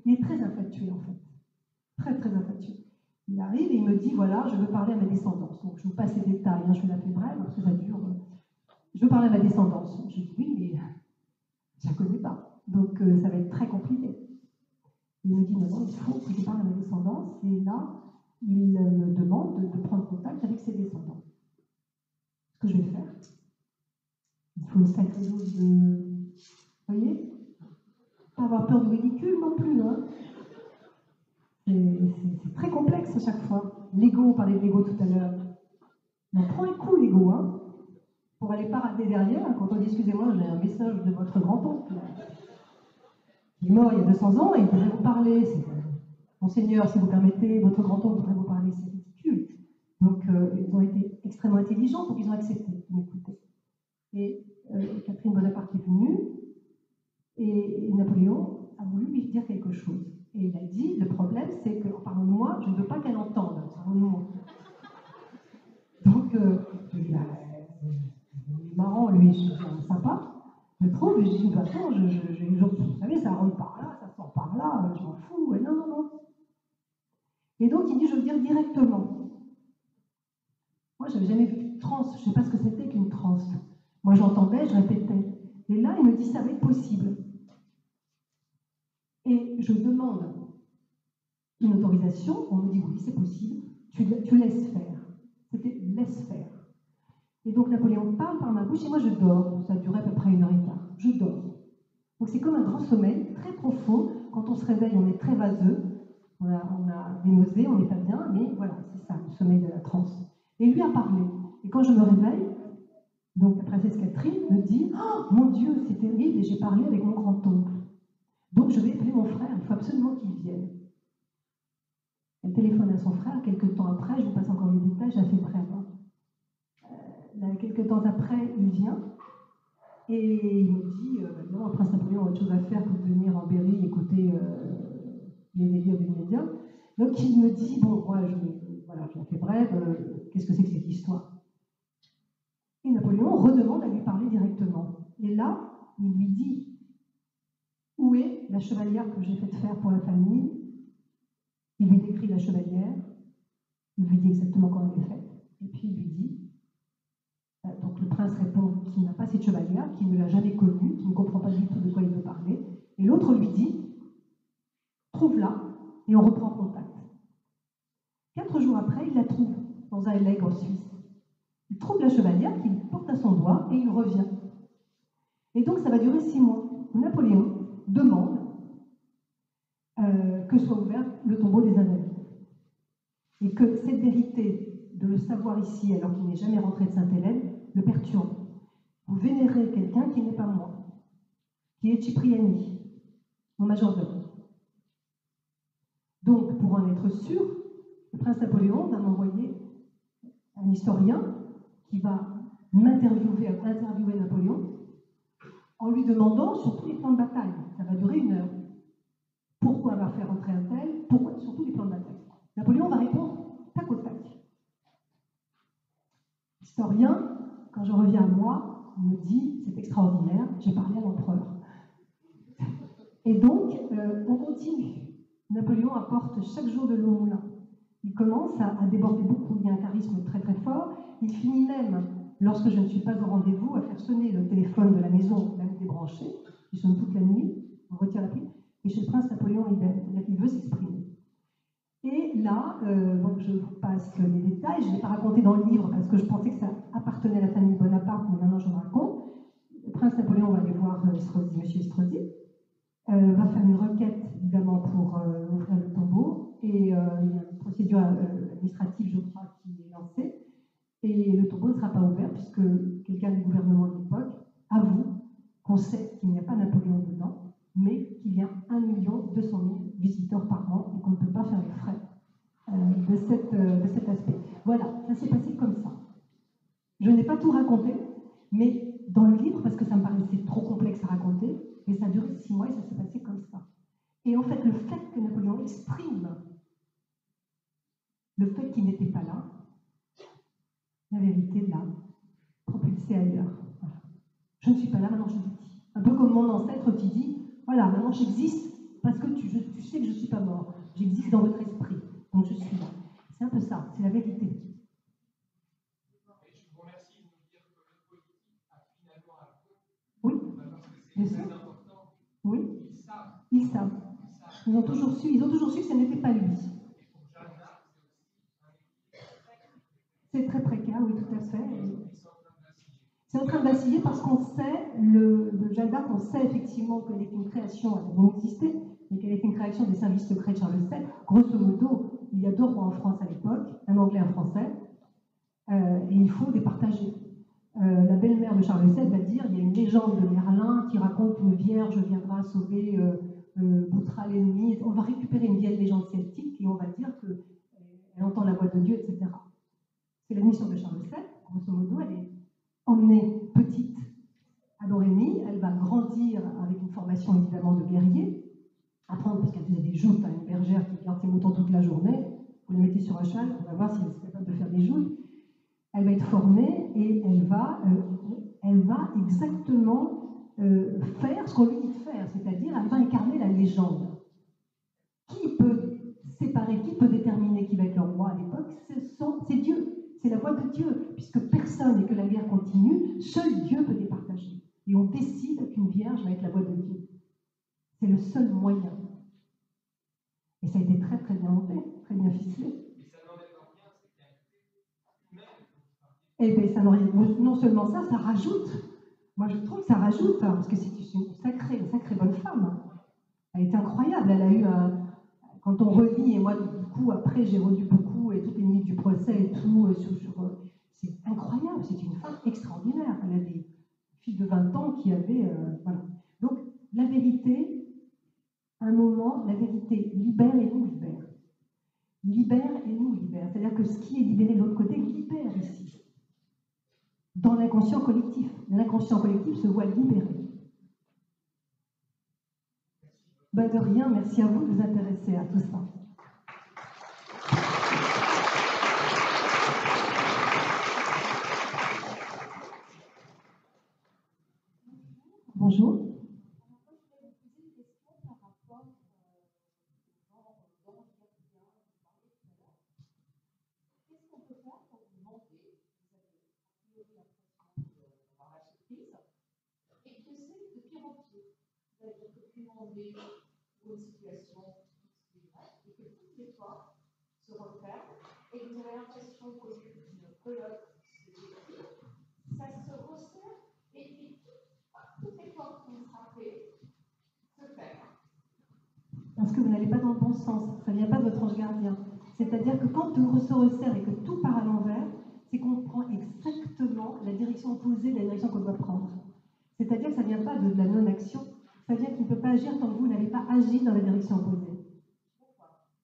il est très infatué en fait, très très infatué. Il arrive et il me dit, voilà, je veux parler à ma descendance. Donc je vous passe les détails, hein, je vais l'appeler brève, parce que ça dure. Je veux parler à ma descendance. Je dis, oui, mais je ne la connais pas, donc ça va être très compliqué. Il me dit, non, il faut que je parle à ma descendance, et là, il me demande de prendre contact avec ses descendants. Ce que je vais faire, il faut une sacrée dose de... Vous voyez? Pas avoir peur du ridicule non plus, hein. C'est très complexe à chaque fois. L'ego, on parlait de l'ego tout à l'heure. On prend un coup, l'ego, hein, pour aller pas rater derrière. Quand on dit, excusez-moi, j'ai un message de votre grand-oncle. Il est mort il y a 200 ans et il pourrait vous parler. Monseigneur, si vous permettez, votre grand-oncle pourrait vous parler. C'est ridicule. Donc, ils ont été extrêmement intelligents pour qu'ils ont accepté de m'écouter. Et Catherine Bonaparte est venue et Napoléon a voulu lui dire quelque chose. Et il a dit, le problème, c'est qu'en parlant de moi, je ne veux pas qu'elle entende. Parlant de moi. Donc, il est marrant, lui, c'est sympa, je trouve, et je dis, de toute façon, vous savez, ça rentre par là, ça sort par là, je m'en fous, et non. Et donc, il dit, je veux dire directement. Moi, je n'avais jamais vu une transe, je ne sais pas ce que c'était qu'une transe. Moi, j'entendais, je répétais. Et là, il me dit, ça va être possible. Et je demande une autorisation, on me dit, oui, c'est possible, tu laisses faire. C'était laisse faire. Et donc, Napoléon parle par ma bouche, et moi, je dors. Ça durait à peu près 1h15. Je dors. Donc, c'est comme un grand sommeil, très profond. Quand on se réveille, on est très vaseux. On a des nausées, on n'est pas bien, mais voilà, c'est ça, le sommeil de la transe. Et lui a parlé. Et quand je me réveille, donc la princesse Catherine me dit « Oh, mon Dieu, c'est terrible, et j'ai parlé avec mon grand-oncle. Donc je vais appeler mon frère, il faut absolument qu'il vienne. » Elle téléphone à son frère, quelques temps après, je vous passe encore les détails, j'ai fait bref. Quelques temps après, il vient, et il me dit « Non, le prince Napoléon a autre chose à faire que de venir en Berry écouter les délires des médias. » Donc il me dit « Bon, moi, je la fais brève, qu'est-ce que c'est que cette histoire ?» Et Napoléon redemande à lui parler directement. Et là, il lui dit « Où est la chevalière que j'ai fait faire pour la famille ?» Il lui décrit la chevalière, il lui dit exactement comment elle est faite, et puis il lui dit, donc le prince répond qu'il n'a pas cette chevalière, qu'il ne l'a jamais connue, qu'il ne comprend pas du tout de quoi il veut parler, et l'autre lui dit, trouve-la, et on reprend contact. 4 jours après, il la trouve dans un leg en Suisse. Il trouve la chevalière qu'il porte à son doigt et il revient. Et donc ça va durer 6 mois. Napoléon demande que soit ouvert le tombeau des Invalides. Et que cette vérité de le savoir ici, alors qu'il n'est jamais rentré de Sainte-Hélène, le perturbe. Vous vénérez quelqu'un qui n'est pas moi, qui est Cipriani, mon majordome. Donc, pour en être sûr, le prince Napoléon va m'envoyer un historien qui va interviewer Napoléon en lui demandant sur tous les plans de bataille. Ça va durer 1 heure. Pourquoi va faire entrer un tel? Pourquoi sur tous les plans de bataille? Napoléon va répondre tac au tac. L'historien, quand je reviens à moi, me dit c'est extraordinaire, j'ai parlé à l'empereur. Et donc, on continue. Napoléon apporte chaque jour de l'eau au moulin. Il commence à déborder beaucoup, il y a un charisme très très fort. Il finit même, lorsque je ne suis pas au rendez-vous, à faire sonner le téléphone de la maison, même débranché, qui sonne toute la nuit, on retire la prise, et chez le prince Napoléon, il veut s'exprimer. Et là, donc je vous passe les détails, je ne l'ai pas raconté dans le livre parce que je pensais que ça appartenait à la famille Bonaparte, mais maintenant je le raconte. Le prince Napoléon va aller voir Estrosi, monsieur Estrosi, va faire une requête évidemment pour ouvrir le tombeau, et il y a une procédure administrative, je crois, qui est lancée, et le tombeau ne sera pas ouvert puisque quelqu'un du gouvernement de l'époque avoue qu'on sait qu'il n'y a pas Napoléon dedans, mais qu'il y a 1 200 000 visiteurs par an et qu'on ne peut pas faire les frais de cet aspect. Voilà, ça s'est passé comme ça. Je n'ai pas tout raconté, mais dans le livre, parce que ça me paraissait trop complexe à raconter, et ça a duré 6 mois et ça s'est passé comme ça. Et en fait, le fait que Napoléon exprime le fait qu'il n'était pas là, la vérité l'a propulsé ailleurs. Voilà. Je ne suis pas là, maintenant je vous dis. Un peu comme mon ancêtre qui dit, voilà, maintenant j'existe parce que tu sais que je ne suis pas mort. J'existe dans votre esprit, donc je suis là. C'est un peu ça, c'est la vérité. Je vous remercie de nous dire que le politique a finalement un peu. Oui, parce que c'est très important. Oui, Ils savent. Ils ont toujours su que ce n'était pas lui. C'est très précaire, oui, tout à fait. C'est en train de vaciller parce qu'on sait, le Jeanne d'Arc, on sait effectivement qu'elle est une création, elle a bien existé, mais qu'elle est une création des services secrets de Charles VII. Grosso modo, il y a 2 rois en France à l'époque, un anglais et un français, et il faut départager. La belle-mère de Charles VII va dire, il y a une légende de Merlin qui raconte qu'une vierge viendra sauver Boutra l'ennemi. On va récupérer une vieille légende celtique et on va dire qu'elle entend la voix de Dieu, etc. C'est la mission de Charles VII. Grosso modo, elle est emmenée petite à Domrémy, elle va grandir avec une formation évidemment de guerrier, apprendre parce qu'elle faisait des joutes à une bergère qui garde ses moutons toute la journée. Vous la mettez sur un cheval, on va voir si elle est capable de faire des joutes. Elle va être formée et elle va exactement faire ce qu'on lui dit de faire, c'est-à-dire elle va incarner la légende. Qui peut séparer, qui peut déterminer qui va être le roi à l'époque? C'est Dieu, c'est la voix de Dieu, puisque personne et que la guerre continue, seul Dieu peut départager. Et on décide qu'une vierge va être la voix de Dieu. C'est le seul moyen. Et ça a été très très bien monté, très bien ficelé. Eh bien, ça non seulement ça, ça rajoute. Moi, je trouve que ça rajoute, hein, parce que c'est une sacrée bonne femme. Hein. Elle était incroyable. Elle a eu quand on relit, et moi, du coup, après, j'ai relu beaucoup, et toutes les minutes du procès et tout, c'est incroyable. C'est une femme extraordinaire. Elle a des filles de 20 ans qui avaient... voilà. Donc, la vérité, à un moment, la vérité libère et nous libère. Libère et nous libère. C'est-à-dire que ce qui est libéré de l'autre côté libère ici. Dans l'inconscient collectif. L'inconscient collectif se voit libéré. Ben de rien, merci à vous de vous intéresser à tout ça. Bonjour. Une situation et que toutes les portes se referment et vous avez l'impression qu'au lieu d'une colonne ça se resserre et toutes les portes qui ont frappé se ferment. Parce que vous n'allez pas dans le bon sens, ça ne vient pas de votre ange gardien. C'est-à-dire que quand tout se resserre et que tout part à l'envers, c'est qu'on prend exactement la direction opposée de la direction qu'on doit prendre. C'est-à-dire que ça ne vient pas de la non-action. Ça veut dire qu'il ne peut pas agir tant que vous n'avez pas agi dans la direction opposée.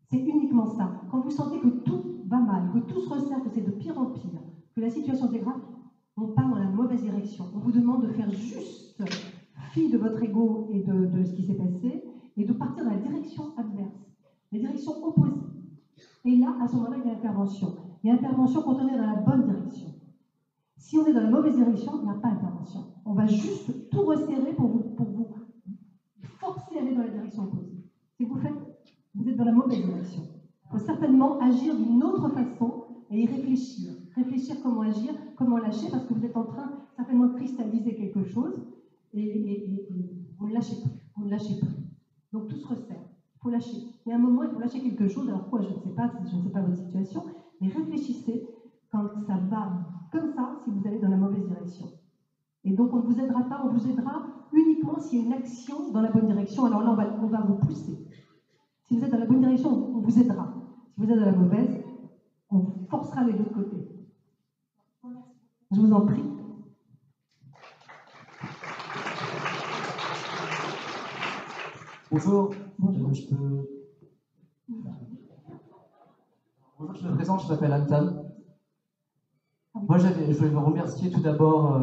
C'est uniquement ça. Quand vous sentez que tout va mal, que tout se resserre, que c'est de pire en pire, que la situation est grave, on part dans la mauvaise direction. On vous demande de faire juste fi de votre ego et de ce qui s'est passé et de partir dans la direction adverse, la direction opposée. Et là, à ce moment-là, il y a intervention. Il y a intervention quand on est dans la bonne direction. Si on est dans la mauvaise direction, il n'y a pas d'intervention. On va juste tout resserrer pour vous forcer à aller dans la direction opposée. Si vous faites, vous êtes dans la mauvaise direction. Il faut certainement agir d'une autre façon et y réfléchir. Réfléchir comment agir, comment lâcher, parce que vous êtes en train certainement de cristalliser quelque chose et vous ne lâchez plus. Vous ne lâchez plus. Donc tout se resserre. Il faut lâcher. Il y a un moment, il faut lâcher quelque chose. Alors quoi, je ne sais pas votre situation, mais réfléchissez quand ça va comme ça, si vous allez dans la mauvaise direction. Et donc on ne vous aidera pas, on vous aidera uniquement s'il y a une action dans la bonne direction. Alors là, on va vous pousser. Si vous êtes dans la bonne direction, on vous aidera. Si vous êtes dans la mauvaise, on vous forcera les deux côtés. Je vous en prie. Bonjour. Bonjour. Bonjour, je me présente, je m'appelle Anton. Moi, je voulais vous remercier tout d'abord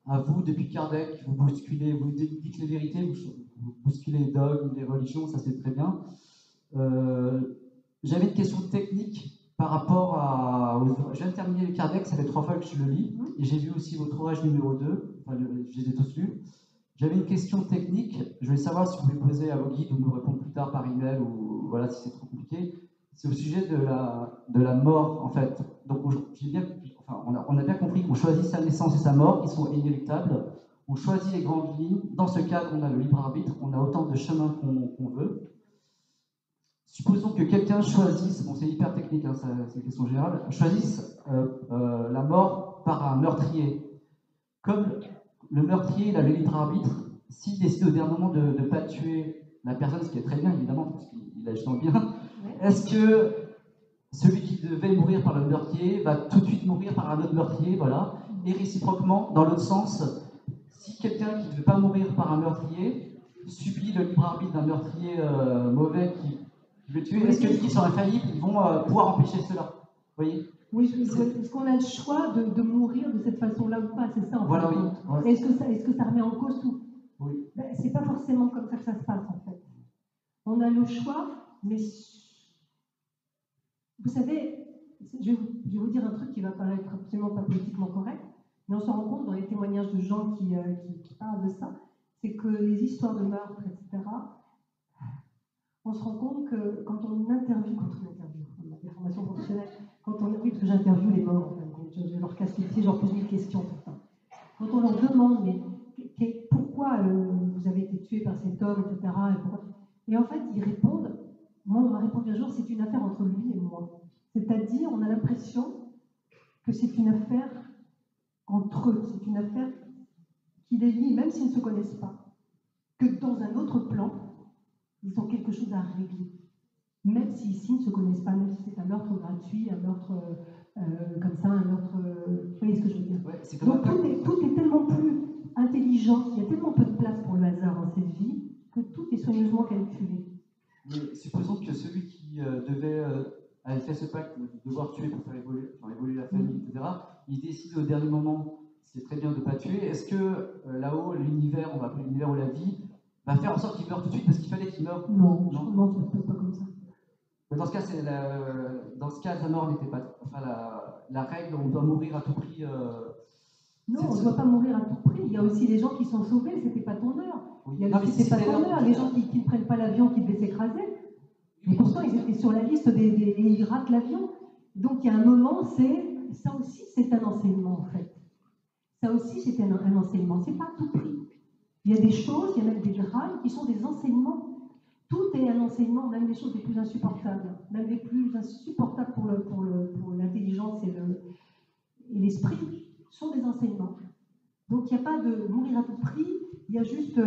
à vous, depuis Kardec, vous bousculez, vous dites les vérités, vous bousculez les dogmes, les religions, ça c'est très bien. J'avais une question technique par rapport à... Je viens de terminer le Kardec, ça fait 3 fois que je le lis, et j'ai vu aussi votre ouvrage numéro 2, enfin, je les ai tous lus. J'avais une question technique, je voulais savoir si vous pouvez poser à vos guides ou me répondre plus tard par email, ou voilà, si c'est trop compliqué. C'est au sujet de la mort, en fait. Donc, on a bien compris qu'on choisit sa naissance et sa mort, qui sont inéluctables. On choisit les grandes lignes. Dans ce cadre, on a le libre arbitre, on a autant de chemins qu'on veut. Supposons que quelqu'un choisisse, bon c'est hyper technique, hein, c'est une question générale, choisisse la mort par un meurtrier. Comme le meurtrier, il a le libre arbitre, s'il décide au dernier moment de ne pas tuer la personne, ce qui est très bien évidemment, parce qu'il agit dans le bien, est-ce que celui qui devait mourir par le meurtrier va tout de suite mourir par un autre meurtrier, voilà, et réciproquement, dans l'autre sens, si quelqu'un qui ne veut pas mourir par un meurtrier subit le libre arbitre d'un meurtrier mauvais qui veut tuer, est-ce que les guides sont infaillibles, ils vont pouvoir empêcher cela? Vous voyez? Oui, est-ce qu'on a le choix de mourir de cette façon-là ou pas? C'est ça en fait. Voilà, oui. Ouais. Est-ce que ça remet en cause tout? Oui. Ben, c'est pas forcément comme ça que ça se passe en fait. On a le choix, mais vous savez, je vais vous dire un truc qui va paraître absolument pas politiquement correct, mais on se rend compte dans les témoignages de gens qui parlent de ça, c'est que les histoires de meurtre, etc., on se rend compte que quand on interviewe, on a des formations professionnelles, oui, parce que j'interviewe les morts, en fait, je leur casse les pieds, je leur pose une question tout le temps. Quand on leur demande, mais pourquoi vous avez été tué par cet homme, etc., et en fait, ils répondent, moi, on m'a répondu un jour, c'est une affaire entre lui et moi. C'est-à-dire, on a l'impression que c'est une affaire entre eux, c'est une affaire qui les lie, même s'ils ne se connaissent pas, que dans un autre plan, ils ont quelque chose à régler. Même si ici ils ne se connaissent pas, même si c'est un meurtre gratuit, un meurtre comme ça, un meurtre... vous voyez ce que je veux dire? Ouais, donc tout est tellement plus intelligent, il y a tellement peu de place pour le hasard dans cette vie, que tout est soigneusement calculé. Mais supposons que celui qui avait fait ce pacte de devoir tuer pour faire évoluer la famille, etc., il décide au dernier moment, c'est très bien de ne pas tuer, est-ce que là-haut, l'univers, on va appeler l'univers ou la vie, va faire en sorte qu'il meure tout de suite parce qu'il fallait qu'il meure? Non, ça ne se passe pas comme ça. Mais dans ce cas, la mort n'était pas... Enfin, la règle, on doit mourir à tout prix... non, on ne doit pas mourir à tout prix. Il y a aussi les gens qui sont sauvés, c'était pas ton heure. Oui. C'était pas ton heure. Les gens qui ne prennent pas l'avion, qui devaient s'écraser. Et pourtant, ils étaient sur la liste et ils ratent l'avion. Donc, il y a un moment, ça aussi, c'est un enseignement, en fait. Ça aussi, c'est un enseignement. C'est pas à tout prix. Il y a des choses, il y a même des drames qui sont des enseignements. Tout est un enseignement, même les choses les plus insupportables. Même les plus insupportables pour l'intelligence et l'esprit sont des enseignements. Donc, il n'y a pas de mourir à tout prix, il y a juste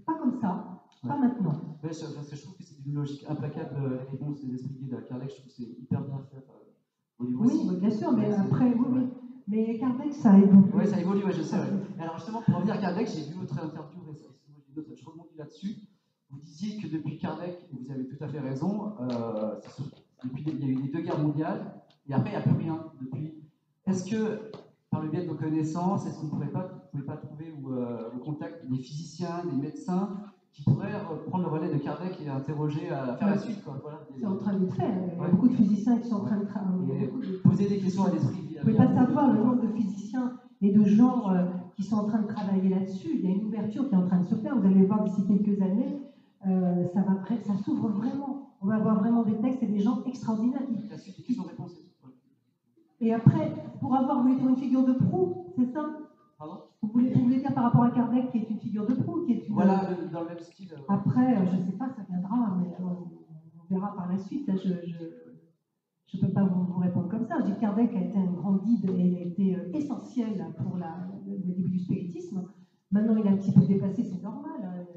pas comme ça, pas maintenant. Ouais, parce que je trouve que c'est une logique implacable, la réponse des esprits guides à Kardec, je trouve que c'est hyper bien fait au livre aussi. Oui, bien sûr, mais après, oui. Mais Kardec, ça évolue. Oui, ça évolue, ouais, je sais. Ouais. Alors justement, pour revenir à Kardec, j'ai vu votre interview récemment, je rebondis là-dessus. Vous disiez que depuis Kardec, et vous avez tout à fait raison, depuis, il y a eu les 2 guerres mondiales, et après, il n'y a plus rien depuis. Est-ce que, par le biais de vos connaissances, est-ce qu'on ne pouvez pas trouver au contact des physiciens, des médecins qui pourraient prendre le relais de Kardec et interroger, faire la suite, quoi. Voilà. C'est en train de le faire. Il y a Ouais. beaucoup de physiciens qui sont en train de travailler. Poser des questions à l'esprit. Vous ne pouvez pas savoir le nombre de physiciens et de gens qui sont en train de travailler là-dessus. Il y a une ouverture qui est en train de se faire. Vous allez voir d'ici quelques années, ça s'ouvre vraiment. On va avoir vraiment des textes et des gens extraordinaires. La suite des questions-réponses. Et après, pour avoir, vous voulez dire une figure de proue, c'est ça? Pardon? Vous voulez dire par rapport à Kardec, qui est une figure de proue, qui est une... Voilà, dans le même style. Après, je ne sais pas, ça viendra, mais on verra par la suite. Là, je ne peux pas vous répondre comme ça. Je dis que Kardec a été un grand guide et il a été essentiel pour le début du spiritisme. Maintenant, il est un petit peu dépassé, c'est normal.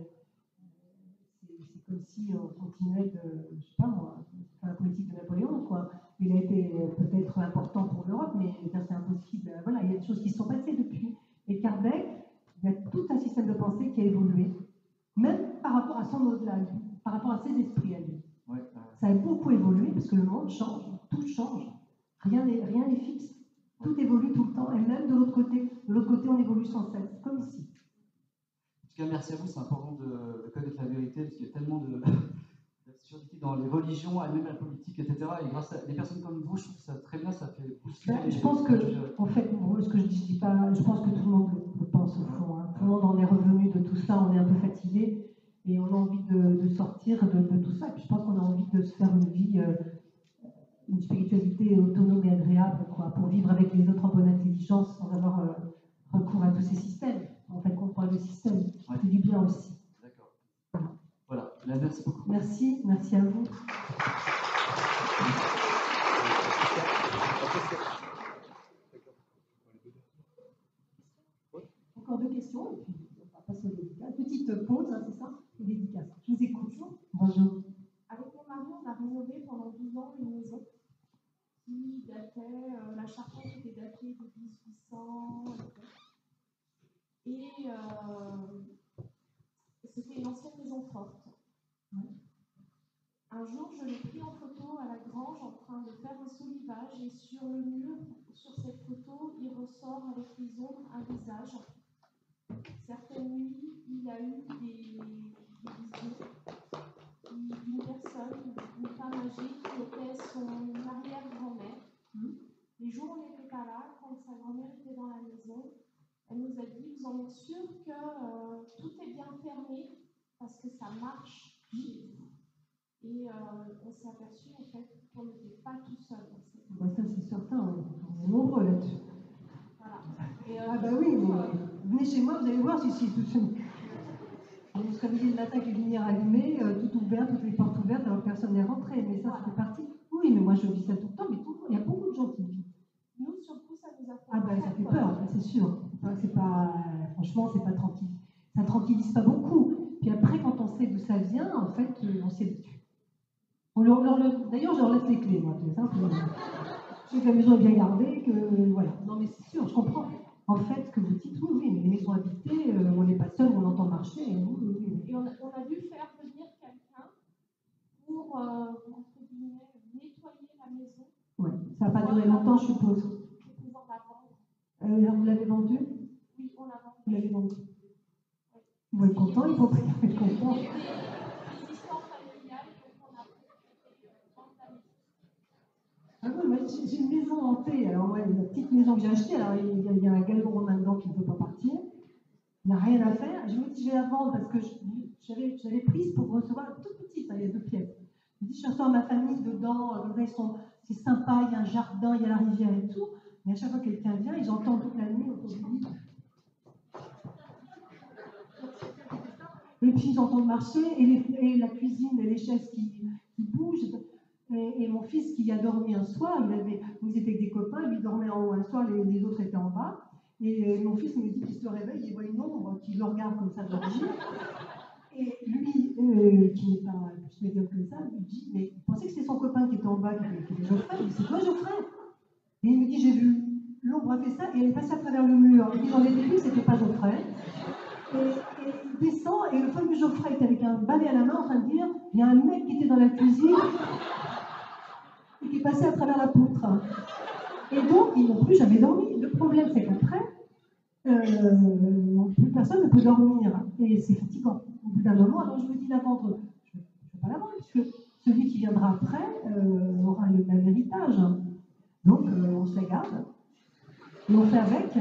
C'est comme si on continuait de, je ne sais pas moi, faire la politique de Napoléon, quoi. Il a été peut-être important pour l'Europe, mais c'est impossible. Voilà, il y a des choses qui se sont passées depuis. Et Kardec, il y a tout un système de pensée qui a évolué, même par rapport à son au-delà, par rapport à ses esprits à lui. Ouais, Ça a beaucoup évolué parce que le monde change, tout change, rien n'est fixe, tout évolue tout le temps, et même de l'autre côté, on évolue sans cesse, comme ici. En tout cas, merci à vous, c'est important de connaître la vérité, parce qu'il y a tellement d'absurdité dans les religions, et même la politique, etc. Et grâce à des personnes comme vous, je trouve ça très bien, ça fait pousser. Je pense que, en fait, ce que je dis pas, je pense que tout le monde le pense au fond. Hein. Tout le monde en est revenu de tout ça, on est un peu fatigué. Et on a envie de sortir de tout ça. Et puis je pense qu'on a envie de se faire une vie, une spiritualité autonome et agréable, quoi, pour vivre avec les autres en bonne intelligence, sans avoir recours à tous ces systèmes. En fait, comprendre le système, c'est du bien aussi. D'accord. Voilà, merci beaucoup. Merci à vous. Encore deux questions, et puis on va passer aux dédicaces. Petite pause, hein, c'est ça? Les dédicaces. Je vous écoute. Bonjour. Avec mon mari, on a rénové pendant 12 ans une maison qui datait, la charpente était datée de 1800. Et c'était une ancienne maison forte. Un jour, je l'ai pris en photo à la grange en train de faire un soulivage et sur le mur, sur cette photo, il ressort avec les ombres un visage. Certaines nuits, il a eu des visions d'une personne, une femme âgée qui était son arrière-grand-mère. Les jours où on n'était pas là, quand sa grand-mère était dans la maison, elle nous a dit, vous en êtes sûr que tout est bien fermé parce que ça marche chez vous. Et on s'est aperçu en fait qu'on n'était pas tout seul. Ça c'est certain, on est nombreux là-dessus. Voilà. Et, ah bah oui, mais venez chez moi, vous allez voir si tout se... On se réveillait le matin avec les lumières allumées, tout ouvert, toutes les portes ouvertes, alors personne n'est rentré. Mais ça, c'est parti. Oui, mais moi je vis ça tout le temps, mais il y a beaucoup de gens qui vivent. Nous, sur le coup, ça nous a fait ah ben ça fait peur, c'est sûr. C'est pas, franchement, c'est pas tranquille. Ça tranquillise pas beaucoup. Puis après, quand on sait d'où ça vient, en fait, on s'y habitue. D'ailleurs, je leur laisse les clés, moi, tout simplement. Je sais que la maison est bien gardée, que voilà. Non, mais c'est sûr, je comprends. En fait, ce que vous dites, oui, mais les maisons habitées, on n'est pas seul, on entend marcher. Et on a dû faire venir quelqu'un pour entre guillemets, nettoyer la maison. Oui, ça n'a pas duré longtemps, je suppose. Pour pouvoir la vendre. Vous l'avez vendue? Oui, on l'a vendue. Vous l'avez vendue. Vous êtes content, il faut pas être content. Des histoires familiales, donc on a vendre la maison. Ah oui, moi j'ai une maison hantée. Alors, ouais, la petite maison que j'ai achetée, alors il y a un galon romain dedans qui ne peut pas partir. Il n'y a rien à faire. Je me dis, je vais la vendre parce que j'avais prise pour recevoir une toute petite, il y a 2 pièces. Je me dis, je reçois ma famille dedans, comme ça, c'est sympa, il y a un jardin, il y a la rivière et tout. Mais à chaque fois que quelqu'un vient, ils entendent toute la nuit autour du lit. Et puis ils entendent marcher, et la cuisine, et les chaises qui bougent. Et mon fils qui a dormi un soir, vous étiez avec des copains, lui dormait en haut un soir, les autres étaient en bas. Et mon fils me dit qu'il se réveille, il voit une ombre qui le regarde comme ça dormir. Et lui, qui n'est pas plus médiocre que ça, lui dit, mais il pensait que c'était son copain qui était en bas, qui était Geoffrey. Il dit, c'est toi Geoffrey? Et il me dit, j'ai vu, l'ombre a fait ça, et elle est passée à travers le mur. Et puis j'en ai déduit que c'était pas Geoffrey. Et il descend, et le fameux Geoffrey était avec un balai à la main en train de dire, il y a un mec qui était dans la cuisine et qui est passé à travers la poutre. Et donc, ils n'ont plus jamais dormi. Le problème, c'est qu'après, plus personne ne peut dormir. Et c'est fatigant. Au bout d'un moment, alors je me dis la vendre, je ne vais pas la vendre, parce que celui qui viendra après aura le même héritage. Donc, on se la garde. Et on fait avec.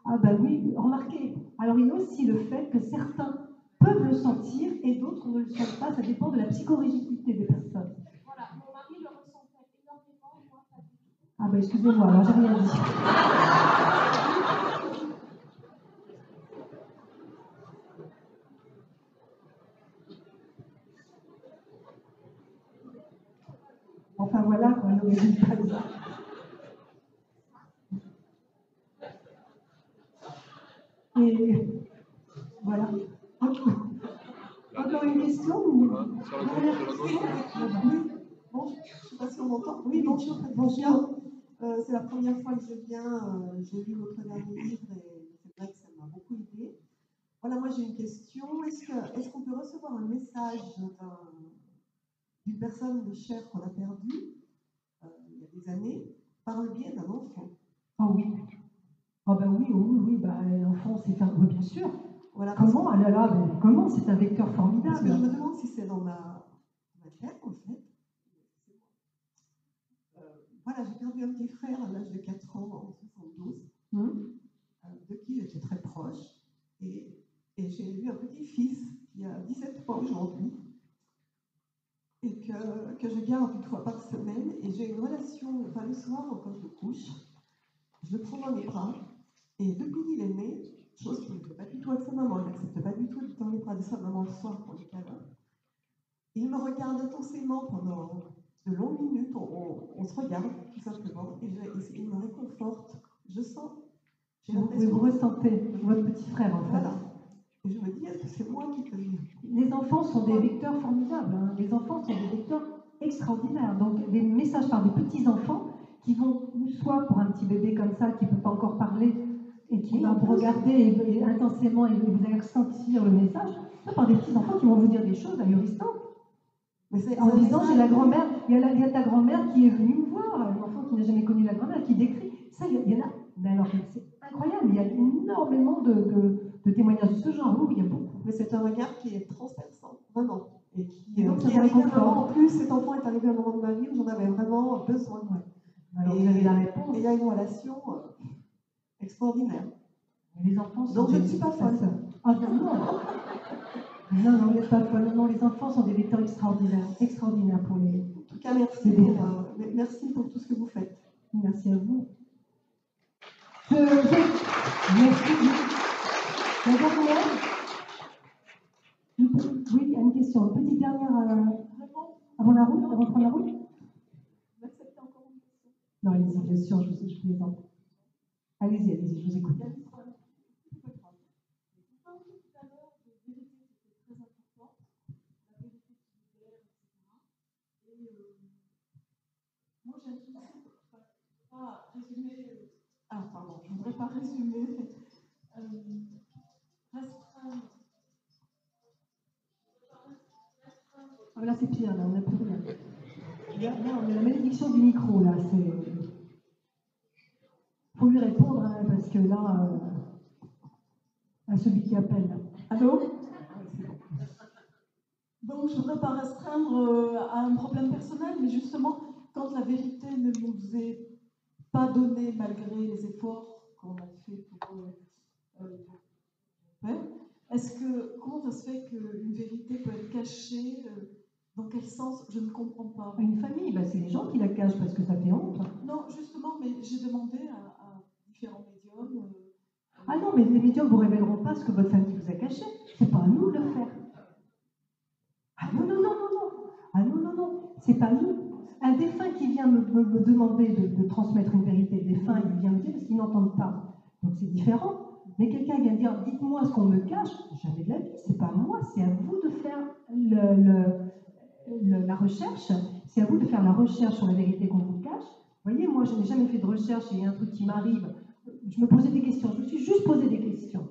Ah ben oui, remarquez. Alors il y a aussi le fait que certains peuvent le sentir et d'autres ne le sentent pas. Ça dépend de la psychorigidité des personnes. Voilà, mon mari le ressentait énormément et moi pas du tout. Ah ben excusez-moi, alors j'ai rien dit. Enfin voilà, quoi, ne me dites pas ça. Et voilà. Encore une question ou... Voilà, sur la gauche, Oui, bon, je ne sais pas si on m'entend. Oui, bonjour, bonjour. C'est la première fois que je viens. J'ai lu votre dernier livre et c'est vrai que ça m'a beaucoup aidé. Voilà, moi j'ai une question. Est-ce qu'on peut recevoir un message d'une personne de chair qu'on a perdue il y a des années par le biais d'un enfant? Ah oui. Ah ben oui, oui, bah, l'enfant, c'est un... Oui, bien sûr. Voilà, Comment? Ah là là, mais comment? C'est un vecteur formidable. Parce que je me demande si c'est dans ma tête, en fait. Voilà, j'ai perdu un petit frère à l'âge de 4 ans, en 72, de qui j'étais très proche. Et j'ai eu un petit-fils qui a 17 mois aujourd'hui, et que je garde une fois par semaine. Et j'ai une relation, enfin le soir, quand je me couche, je le prends dans les bras, et depuis qu'il est né, chose qu'il ne fait pas du tout avec sa maman, il n'accepte pas du tout d'être dans les bras de sa maman le soir pour les câlins. Il me regarde intensément pendant de longues minutes, on se regarde tout simplement, et il me réconforte. Je sens, j'ai l'impression... Vous ressentez votre petit frère en fait. Voilà. Et je me dis, est-ce que c'est moi qui peux vivre? Les enfants sont des vecteurs formidables, hein. Les enfants sont des vecteurs extraordinaires. Donc des messages par des petits-enfants qui vont, soit pour un petit bébé comme ça qui ne peut pas encore parler et qui va vous regarder et intensément et vous allez ressentir le message, soit par des petits-enfants qui vont vous dire des choses ahurissantes. En disant, j'ai la grand-mère, il y a ta grand-mère qui est venue me voir, un enfant qui n'a jamais connu la grand-mère, qui décrit. Ça, il y en a. Mais alors, c'est incroyable, il y a énormément de témoignages de ce genre. Oui, il y a beaucoup. Mais c'est un regard qui est transperçant, vraiment. Et qui donc, est arrivé à un moment, en plus, cet enfant est arrivé à un moment de ma vie où j'en avais vraiment besoin. Ouais. Alors, vous avez la réponse. Et il y a une relation extraordinaire. Les enfants sont donc, je ne suis pas folle. Ah non, non, vous n'êtes pas folle. Non, les enfants sont des vecteurs extraordinaires pour les... En tout cas, merci pour tout ce que vous faites. Merci à vous. Merci. La dernière. Oui, il y a une question. Une petite dernière avant la route, avant de prendre la route. Vous acceptez encore une question? Non, allez-y, bien sûr, je plaisante. Allez-y, je vous écoute. Moi, j'ai un souci, pas résumer. Ah, pardon, je ne voudrais pas résumer. Restreindre. Ah, là, c'est pire, là, on n'a plus rien. Là, on a la malédiction du micro, là. Il faut lui répondre, hein, parce que là, à celui qui appelle. Là. Allô? Donc, je ne voudrais pas restreindre à un problème personnel, mais justement, quand la vérité ne nous est pas donnée malgré les efforts qu'on a fait pour comment ça se fait qu'une vérité peut être cachée? Dans quel sens? Je ne comprends pas. Une famille, bah, c'est les gens qui la cachent parce que ça fait honte. Non, justement, mais j'ai demandé à différents médiums. Ah non, mais les médiums ne vous révéleront pas ce que votre famille vous a caché. C'est pas à nous de le faire. Ah non. Ah non. C'est pas nous. Un défunt qui vient me demander de transmettre une vérité, le défunt, il vient me dire parce qu'ils n'entendent pas. Donc c'est différent. Mais quelqu'un vient dire, dites-moi ce qu'on me cache. Jamais de la vie. C'est pas moi. C'est à vous de faire la recherche. C'est à vous de faire la recherche sur la vérité qu'on vous cache. Vous voyez, moi, je n'ai jamais fait de recherche et il y a un truc qui m'arrive. Je me posais des questions. Je me suis juste posé des questions.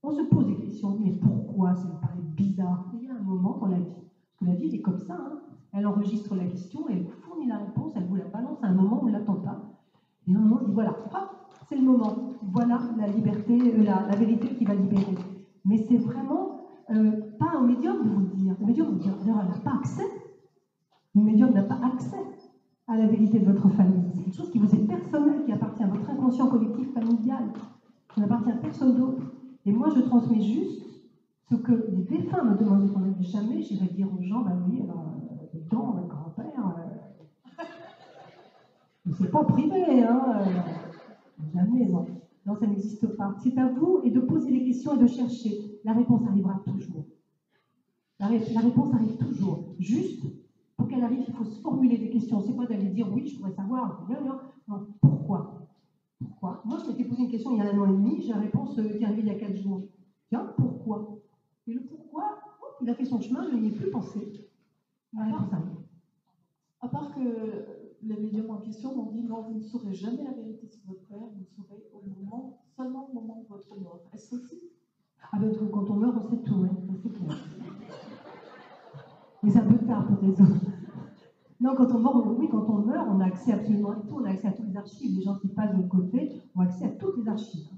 On se pose des questions. Mais pourquoi? Ça me paraît bizarre. Il y a un moment dans la vie. Parce que la vie, elle est comme ça. Hein. Elle enregistre la question, elle vous fournit la réponse, elle vous la balance à un moment où on ne l'attend pas. Et à un moment, on dit, voilà, hop, c'est le moment. Voilà la liberté, la vérité qui va libérer. Mais c'est vraiment pas au médium de vous le dire. Le médium vous dire, d'ailleurs, elle n'a pas accès. Le médium n'a pas accès à la vérité de votre famille. C'est quelque chose qui vous est personnel, qui appartient à votre inconscient collectif familial. Ça n'appartient à personne d'autre. Et moi, je transmets juste ce que les défunts me demandaient qu'on n'avait jamais. J'irais dire aux gens, bah oui, alors, dedans, votre grand-père, c'est pas privé, hein. Jamais, non. Non, ça n'existe pas. C'est à vous et de poser les questions et de chercher. La réponse arrivera toujours. La réponse arrive toujours. Juste, pour qu'elle arrive, il faut se formuler des questions. C'est pas d'aller dire oui, je pourrais savoir. Non, pourquoi? Pourquoi? Moi, je m'étais posé une question il y a 1 an et demi, j'ai la réponse qui est arrivée il y a 4 jours. Tiens, pourquoi? Et le pourquoi, il a fait son chemin, je n'y ai plus pensé. La réponse arrive. À part que les médiums en question m'ont dit non, vous ne saurez jamais la vérité sur votre père, vous le saurez seulement au moment de votre mort. Est-ce possible? Ah ben, quand on meurt, on sait tout, ouais, c'est clair. Mais c'est un peu tard pour les autres. Non, quand on meurt, on a accès absolument à tout, on a accès à toutes les archives. Les gens qui passent de l'autre côté ont accès à toutes les archives.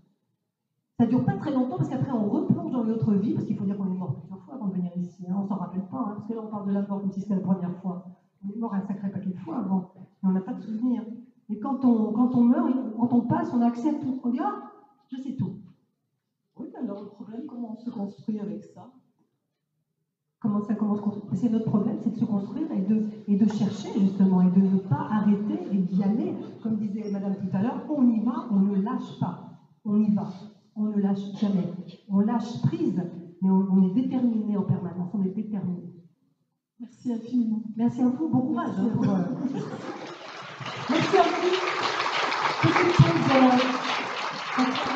Ça ne dure pas très longtemps parce qu'après on replonge dans une autre vie, parce qu'il faut dire qu'on est mort plusieurs fois avant de venir ici. Hein. On ne s'en rappelle pas, hein, parce que là on parle de la mort comme si c'était la première fois. On est mort un sacré paquet de fois avant, mais on n'a pas de souvenir. Et quand on meurt, quand on passe, on a accès à tout. On dit ah, je sais tout. Oui, alors le problème, comment on se construit avec ça? Comment se construire? C'est notre problème, c'est de se construire et de chercher justement, et de ne pas arrêter et d'y aller. Comme disait Madame tout à l'heure, on y va, on ne lâche pas. On y va, on ne lâche jamais. On lâche prise, mais on est déterminé en permanence, on est déterminé. Merci infiniment. Merci à vous, bon courage. Merci à vous. Petite chose,